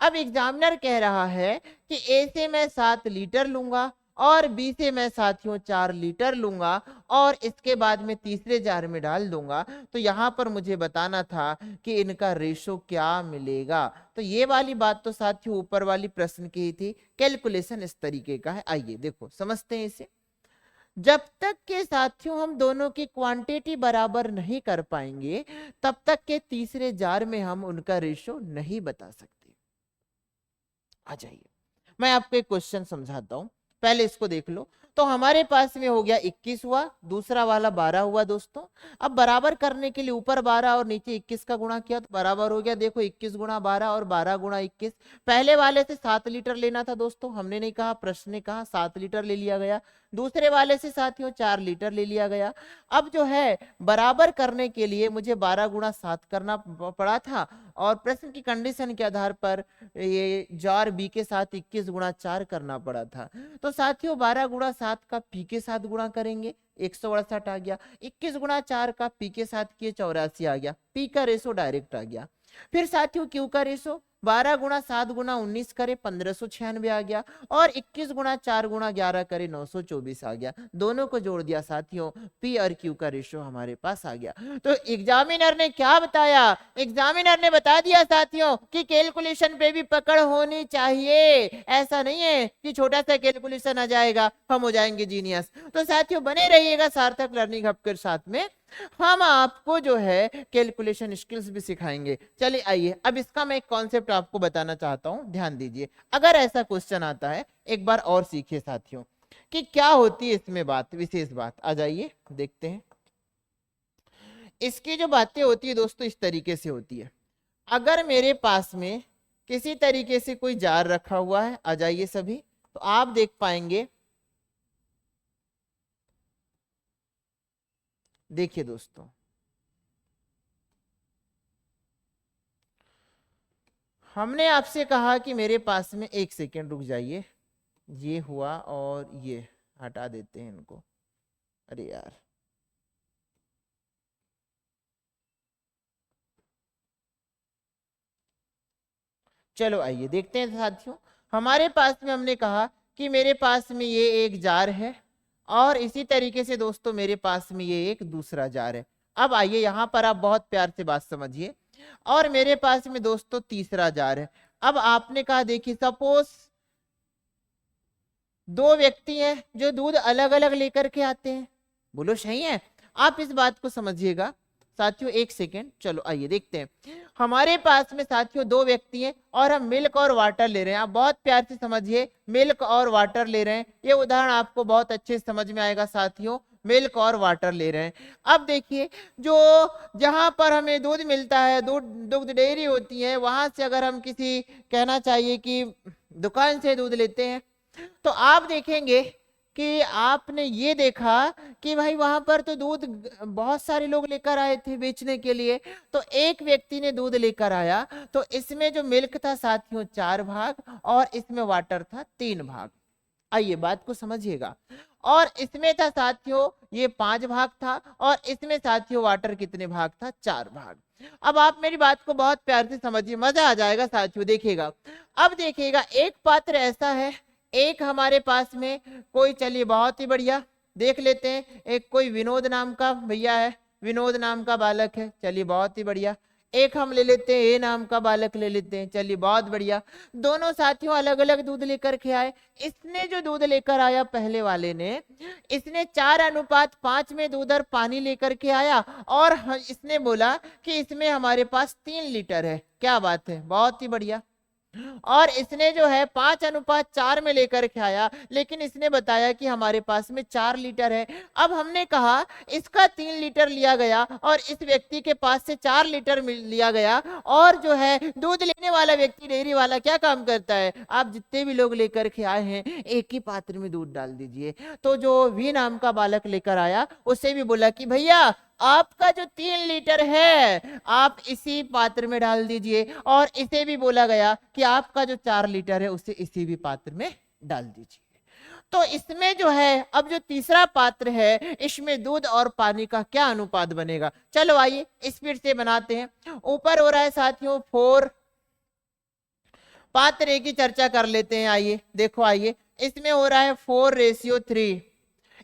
अब एग्जामिनर कह रहा है कि ए से मैं 7 लीटर लूंगा और बी से मैं साथियों 4 लीटर लूंगा और इसके बाद में तीसरे जार में डाल दूंगा। तो यहां पर मुझे बताना था कि इनका रेशो क्या मिलेगा। तो ये वाली बात तो साथियों ऊपर वाली प्रश्न की थी, कैलकुलेशन इस तरीके का है। आइए देखो समझते हैं इसे। जब तक के साथियों हम दोनों की क्वांटिटी बराबर नहीं कर पाएंगे तब तक के तीसरे जार में हम उनका रेशो नहीं बता सकते। आ जाइए मैं आपको एक क्वेश्चन समझाता हूं, पहले इसको देख लो। तो हमारे पास में हो गया 21 हुआ, दूसरा वाला 12 हुआ दोस्तों। अब बराबर करने के लिए ऊपर 12 और नीचे 21 का गुणा किया तो बराबर हो गया। देखो 21 गुणा 12 और 12 गुणा 21। पहले वाले से 7 लीटर लेना था दोस्तों, हमने नहीं कहा, प्रश्न ने कहा 7 लीटर ले लिया गया। दूसरे वाले से साथियों 4 लीटर ले लिया गया। अब जो है बराबर करने के लिए मुझे 12 गुणा 7 करना पड़ा था, और प्रश्न की कंडीशन के आधार पर ये जार बी के साथ 21 गुणा 4 करना पड़ा था। तो साथियों 12 गुणा 7 का पी के साथ गुणा करेंगे, 168 आ गया। 21 गुणा 4 का पी के साथ किए 84 आ गया। पी का रेशो डायरेक्ट आ गया। फिर साथियों क्यू का रेशो 12 गुणा 7 गुणा 19 करे 1596 आ गया, और 21 गुणा 4 गुणा 11 करे 924 आ गया। दोनों को जोड़ दिया साथियों, पी और क्यू का रेशो हमारे पास आ गया। तो एग्जामिनर ने क्या बताया, एग्जामिनर ने बता दिया साथियों कि कैलकुलेशन पे भी पकड़ होनी चाहिए। ऐसा नहीं है कि छोटा सा कैलकुलेशन आ जाएगा हम हो जाएंगे जीनियस। तो साथियों बने रहिएगा सार्थक लर्निंग हब के साथ में, हम आपको जो है कैलकुलेशन स्किल्स भी सिखाएंगे। चलिए आइए अब इसका मैं एक कॉन्सेप्ट आपको बताना चाहता हूं, ध्यान दीजिए। अगर ऐसा क्वेश्चन आता है एक बार और सीखिए साथियों कि क्या होती है इसमें बात, विशेष बात। आ जाइए देखते हैं। इसकी जो बातें होती है दोस्तों इस तरीके से होती है। अगर मेरे पास में किसी तरीके से कोई जार रखा हुआ है, आ जाइए सभी, तो आप देख पाएंगे, देखिए दोस्तों हमने आपसे कहा कि मेरे पास में, एक सेकेंड रुक जाइए, ये हुआ और ये हटा देते हैं इनको। अरे यार चलो आइए देखते हैं साथियों। हमारे पास में हमने कहा कि मेरे पास में ये एक जार है और इसी तरीके से दोस्तों मेरे पास में ये एक दूसरा जार है। अब आइए यहां पर आप बहुत प्यार से बात समझिए। और मेरे पास में दोस्तों तीसरा जार है। अब आपने कहा देखिए सपोज दो व्यक्ति हैं जो दूध अलग अलग लेकर के आते हैं, बोलो सही है। आप इस बात को समझिएगा साथियों, एक सेकेंड, चलो आइए देखते हैं। हमारे पास में साथियों दो व्यक्ति हैं और हम मिल्क और वाटर ले रहे हैं। आप बहुत प्यार से समझिए, मिल्क और वाटर ले रहे हैं। ये उदाहरण आपको बहुत अच्छे से समझ में आएगा साथियों। मिल्क और वाटर ले रहे हैं। अब देखिए, जो जहां पर हमें दूध मिलता है, दुग्ध डेयरी होती है, वहां से अगर हम किसी, कहना चाहिए कि दुकान से दूध लेते हैं, तो आप देखेंगे कि आपने ये देखा कि भाई वहां पर तो दूध बहुत सारे लोग लेकर आए थे बेचने के लिए। तो एक व्यक्ति ने दूध लेकर आया, तो इसमें जो मिल्क था साथियों 4 भाग और इसमें वाटर था 3 भाग। आइए बात को समझिएगा। और इसमें था साथियों ये 5 भाग था और इसमें साथियों वाटर कितने भाग था? 4 भाग। अब आप मेरी बात को बहुत प्यार से समझिए, मजा आ जाएगा साथियों, देखिएगा। अब देखिएगा, एक पात्र ऐसा है, एक हमारे पास में कोई, चलिए बहुत ही बढ़िया, देख लेते हैं, एक कोई विनोद नाम का भैया है, विनोद नाम का बालक है, चलिए बहुत ही बढ़िया। एक हम ले लेते हैं, ए नाम का बालक ले लेते हैं, चलिए बहुत बढ़िया। दोनों साथियों अलग अलग दूध लेकर के आए। इसने जो दूध लेकर आया पहले वाले ने, इसने 4:5 में दूध और पानी लेकर के आया और इसने बोला कि इसमें हमारे पास 3 लीटर है। क्या बात है, बहुत ही बढ़िया। और इसने जो है 5:4 में लेकर के आया, लेकिन इसने बताया कि हमारे पास में 4 लीटर है। अब हमने कहा इसका 3 लीटर लिया गया और इस व्यक्ति के पास से 4 लीटर लिया गया, और जो है दूध लेने वाला व्यक्ति, डेयरी वाला, क्या काम करता है, आप जितने भी लोग लेकर के आए हैं एक ही पात्र में दूध डाल दीजिए। तो जो वी नाम का बालक लेकर आया, उससे भी बोला कि भैया आपका जो 3 लीटर है आप इसी पात्र में डाल दीजिए, और इसे भी बोला गया कि आपका जो 4 लीटर है उसे इसी भी पात्र में डाल दीजिए। तो इसमें जो है, अब जो तीसरा पात्र है, इसमें दूध और पानी का क्या अनुपात बनेगा? चलो आइए स्पीड से बनाते हैं। ऊपर हो रहा है साथियों 4, पात्र ए की चर्चा कर लेते हैं। आइए देखो, आइए इसमें हो रहा है 4:3,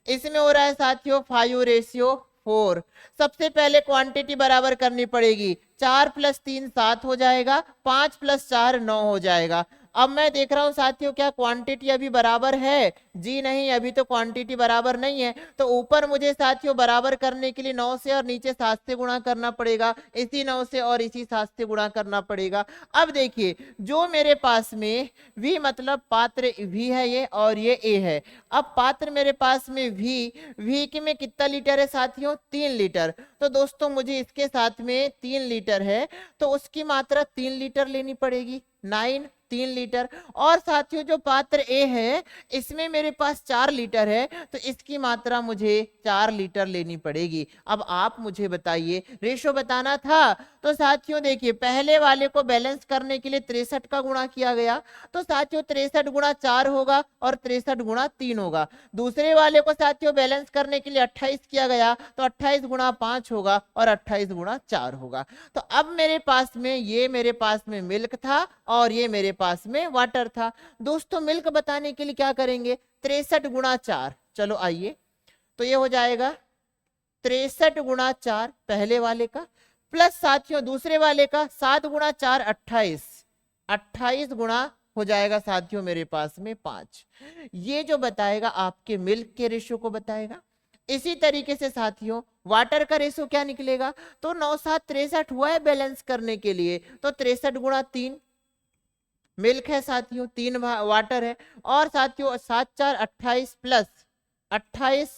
इसमें हो रहा है साथियों 5:4। सबसे पहले क्वांटिटी बराबर करनी पड़ेगी, 4 + 3 7 हो जाएगा, 5 + 4 9 हो जाएगा। अब मैं देख रहा हूं साथियों, क्या क्वांटिटी अभी बराबर है? जी नहीं, अभी तो क्वांटिटी बराबर नहीं है। तो ऊपर मुझे साथियों बराबर करने के लिए 9 से और नीचे 7 से गुणा करना पड़ेगा, इसी 9 से और इसी 7 से गुणा करना पड़ेगा। अब देखिए, जो मेरे पास में V मतलब पात्र V है ये, और ये A है। अब पात्र मेरे पास में V के में कितना लीटर है साथियों? 3 लीटर। तो दोस्तों मुझे इसके साथ में 3 लीटर है, तो उसकी मात्रा 3 लीटर लेनी पड़ेगी, 9 3 लीटर। और साथियों जो पात्र ए है, इसमें मेरे पास 4 लीटर है, तो इसकी मात्रा मुझे 4 लीटर लेनी पड़ेगी। अब आप मुझे बताइए, रेशो बताना था। तो साथियों देखिए, पहले वाले को बैलेंस करने के लिए 63 का गुणा किया गया, तो साथियों 63 × 4 होगा और 63 × 3 होगा। दूसरे वाले को साथियों बैलेंस करने के लिए 28 किया गया, तो 28 × 5 होगा और 28 × 4 होगा। तो अब मेरे पास में, ये मेरे पास में मिल्क था और ये मेरे पास में वाटर था। दोस्तों मिल्क बताने के लिए क्या करेंगे? 63 × 4। चलो आइए, तो ये हो जाएगा 63 × 4 पहले वाले का, प्लस साथियों दूसरे वाले का 7 × 4 28, 28 गुणा हो जाएगा साथियों मेरे पास में 5। ये जो बताएगा आपके मिल्क के रेशो को बताएगा। इसी तरीके से साथियों वाटर का रेशो क्या निकलेगा? तो 9 7 63 हुआ है बैलेंस करने के लिए, तो 63 × 3 मिल्क है साथियों, 3 वाटर है, और साथियों 7 4 28 प्लस 28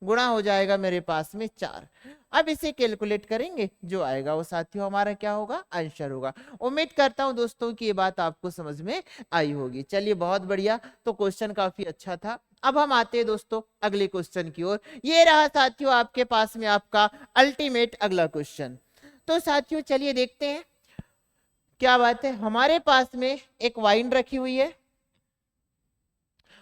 गुणा हो जाएगा मेरे पास में 4। अब इसे कैलकुलेट करेंगे, जो आएगा वो साथियों हमारा क्या होगा? आंसर होगा। उम्मीद करता हूं दोस्तों कि ये बात आपको समझ में आई होगी। चलिए बहुत बढ़िया, तो क्वेश्चन काफी अच्छा था। अब हम आते हैं दोस्तों अगले क्वेश्चन की ओर। ये रहा साथियों आपके पास में आपका अल्टीमेट अगला क्वेश्चन। तो साथियों चलिए देखते हैं क्या बात है। हमारे पास में एक वाइन रखी हुई है,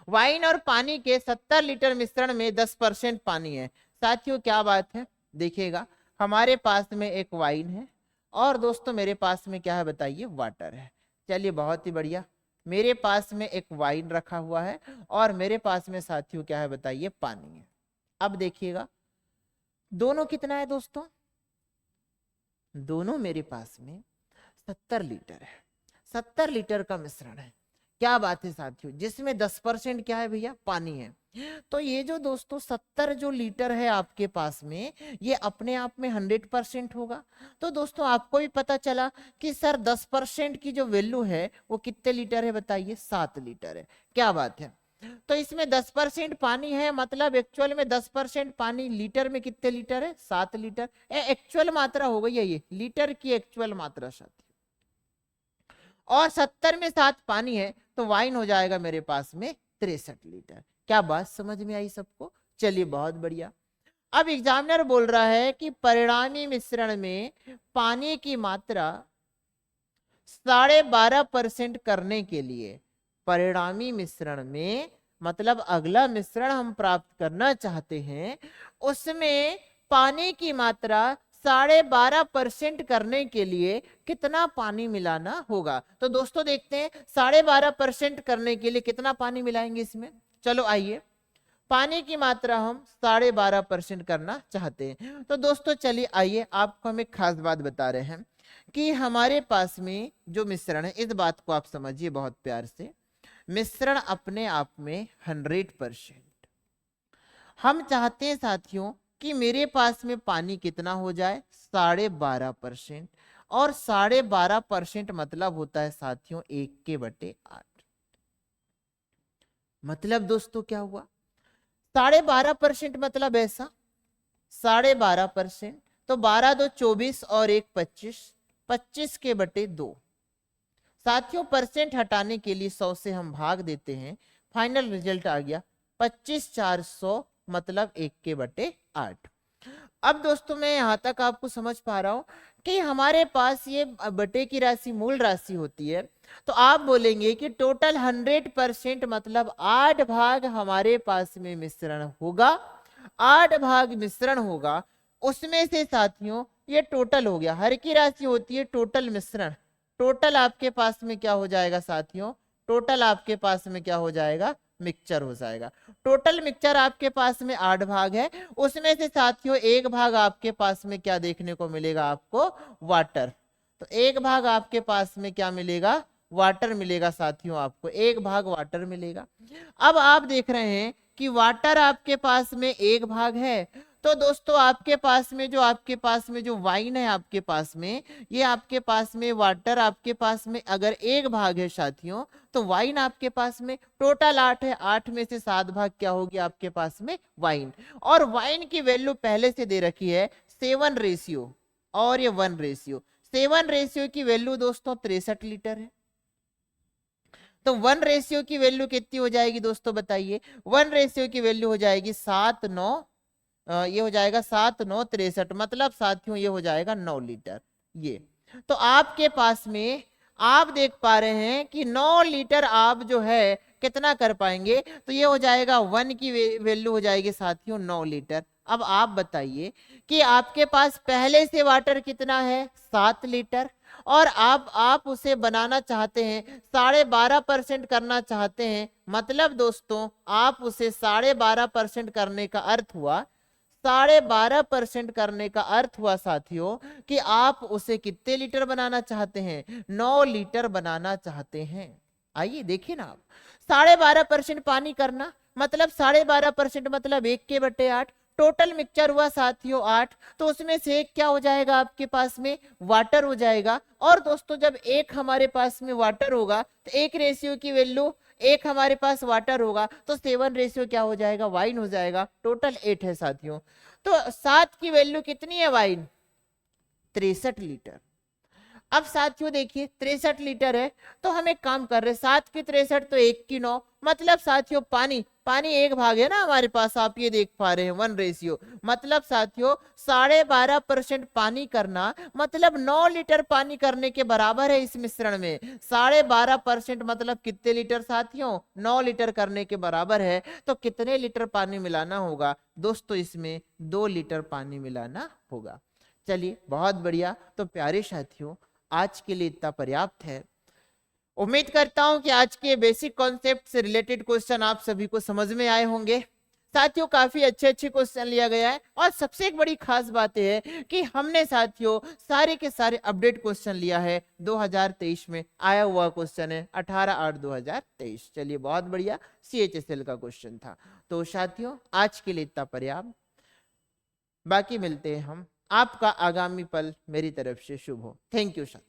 वाइन और पानी के 70 लीटर मिश्रण में 10% पानी है। साथियों क्या बात है, देखिएगा, हमारे पास में एक वाइन है और दोस्तों मेरे पास में क्या है बताइए? वाटर है। चलिए बहुत ही बढ़िया, मेरे पास में एक वाइन रखा हुआ है और मेरे पास में साथियों क्या है बताइए? पानी है। अब देखिएगा दोनों कितना है दोस्तों? दोनों मेरे पास में 70 लीटर है, 70 लीटर का मिश्रण है। क्या बात है साथियों, जिसमें 10% क्या है भैया? पानी है। तो ये जो दोस्तों 70 जो लीटर है आपके पास में, ये अपने आप में 100% होगा। तो दोस्तों आपको भी पता चला कि सर 10% की जो वैल्यू है वो कितने लीटर है बताइए? 7 लीटर है। क्या बात है। तो इसमें 10% पानी है, मतलब एक्चुअल में 10% पानी, लीटर में कितने लीटर है? 7 लीटर। एक्चुअल मात्रा हो गई है, ये लीटर की एक्चुअल मात्रा साथी। और 70 में 7 पानी है, तो वाइन हो जाएगा मेरे पास में 63 लीटर। क्या बात समझ में आई सबको? चलिए बहुत बढ़िया। अब एग्जामिनर बोल रहा है कि परिणामी मिश्रण में पानी की मात्रा 12.5% करने के लिए, परिणामी मिश्रण में मतलब अगला मिश्रण हम प्राप्त करना चाहते हैं, उसमें पानी की मात्रा 12.5% करने के लिए कितना पानी मिलाना होगा। तो दोस्तों देखते हैं 12.5% करने के लिए कितना पानी मिलाएंगे इसमें। चलो आइए, पानी की मात्रा हम 12.5% करना चाहते हैं। तो दोस्तों चलिए आइए, आपको हम एक खास बात बता रहे हैं कि हमारे पास में जो मिश्रण है, इस बात को आप समझिए बहुत प्यार से। मिश्रण अपने आप में 100%, हम चाहते हैं साथियों कि मेरे पास में पानी कितना हो जाए? 12.5%। और 12.5% मतलब होता है साथियों 1/8। मतलब दोस्तों क्या हुआ? 12.5% मतलब ऐसा 12.5%, तो 12 2 24 और 1 25, 25/2। साथियों परसेंट हटाने के लिए 100 से हम भाग देते हैं, फाइनल रिजल्ट आ गया 25/400 मतलब 1/8। अब दोस्तों मैं यहां तक आपको समझ पा रहा हूं कि हमारे पास ये बटे की राशि मूल राशि होती है, तो आप बोलेंगे कि टोटल 100% मतलब 8 भाग हमारे पास में मिश्रण होगा, 8 भाग मिश्रण होगा, उसमें से साथियों ये टोटल हो गया। हर की राशि होती है टोटल मिश्रण, टोटल आपके पास में क्या हो जाएगा साथियों? टोटल आपके पास में क्या हो जाएगा? मिक्सचर हो जाएगा। टोटल मिक्सचर आपके पास में 8 भाग है, उसमें से साथियों 1 भाग आपके पास में क्या देखने को मिलेगा आपको? वाटर। तो 1 भाग आपके पास में क्या मिलेगा? वाटर मिलेगा साथियों, आपको 1 भाग वाटर मिलेगा। अब आप देख रहे हैं कि वाटर आपके पास में 1 भाग है, तो दोस्तों आपके पास में जो वाइन है आपके पास में, ये आपके पास में वाटर आपके पास में अगर 1 भाग है साथियों, तो वाइन आपके पास में टोटल 8 है, 8 में से 7 भाग क्या होगी आपके पास में? वाइन। और वाइन की वैल्यू पहले से दे रखी है 7 रेशियो और ये 1 रेशियो। 7 रेशियो की वैल्यू दोस्तों 63 लीटर है, तो 1 रेशियो की वैल्यू कितनी हो जाएगी दोस्तों बताइए? 1 रेशियो की वैल्यू हो जाएगी 7 9, ये हो जाएगा 7 9 63, मतलब साथियों ये हो जाएगा 9 लीटर। ये तो आपके पास में आप देख पा रहे हैं कि 9 लीटर आप जो है कितना कर पाएंगे? तो ये हो जाएगा 1 की वैल्यू हो जाएगी साथियों 9 लीटर। अब आप बताइए कि आपके पास पहले से वाटर कितना है? 7 लीटर, और आप उसे बनाना चाहते हैं 12.5% करना चाहते हैं, मतलब दोस्तों आप उसे 12.5% करने का अर्थ हुआ 12.5% करने का अर्थ हुआ साथियों कि आप उसे कितने लीटर बनाना चाहते हैं? 9 लीटर बनाना चाहते हैं। आइए देखिए ना, आप 12.5% पानी करना मतलब 12.5% मतलब 1/8। टोटल मिक्सचर हुआ साथियों 8, तो उसमें से एक क्या हो जाएगा आपके पास में? वाटर हो जाएगा। और दोस्तों जब एक हमारे पास में वाटर होगा तो 1 रेशियो की वैल्यू, एक हमारे पास वाटर होगा तो 7 रेशियो क्या हो जाएगा? वाइन हो जाएगा। टोटल 8 है साथियों, तो 7 की वैल्यू कितनी है वाइन? 63 लीटर। अब साथियों देखिए 63 लीटर है, तो हम एक काम कर रहे हैं 7 की 63 तो 1 की 9, मतलब साथियों पानी 1 भाग है ना हमारे पास, आप ये देख पा रहे हैं 1 रेशियो, मतलब साथियों 12.5% पानी करना मतलब 9 लीटर पानी करने के बराबर है इस मिश्रण में। 12.5% मतलब कितने लीटर साथियों? 9 लीटर करने के बराबर है। तो कितने लीटर पानी मिलाना होगा दोस्तों? इसमें 2 लीटर पानी मिलाना होगा। चलिए बहुत बढ़िया। तो प्यारे साथियों आज के लिए इतना पर्याप्त है। उम्मीद करता हूं कि आज के बेसिक कॉन्सेप्ट से रिलेटेड क्वेश्चन आप सभी को समझ में आए होंगे। साथियों काफी अच्छे क्वेश्चन लिया गया है, और सबसे एक बड़ी खास बात यह है कि हमने साथियों सारे के सारे अपडेट क्वेश्चन लिया है। 2023 में आया हुआ क्वेश्चन है 18/8/2023। चलिए बहुत बढ़िया, CHSL का क्वेश्चन था। तो साथियों आज के लिए इतना पर्याप्त, बाकी मिलते हैं हम। आपका आगामी पल मेरी तरफ से शुभ हो। Thank you sir.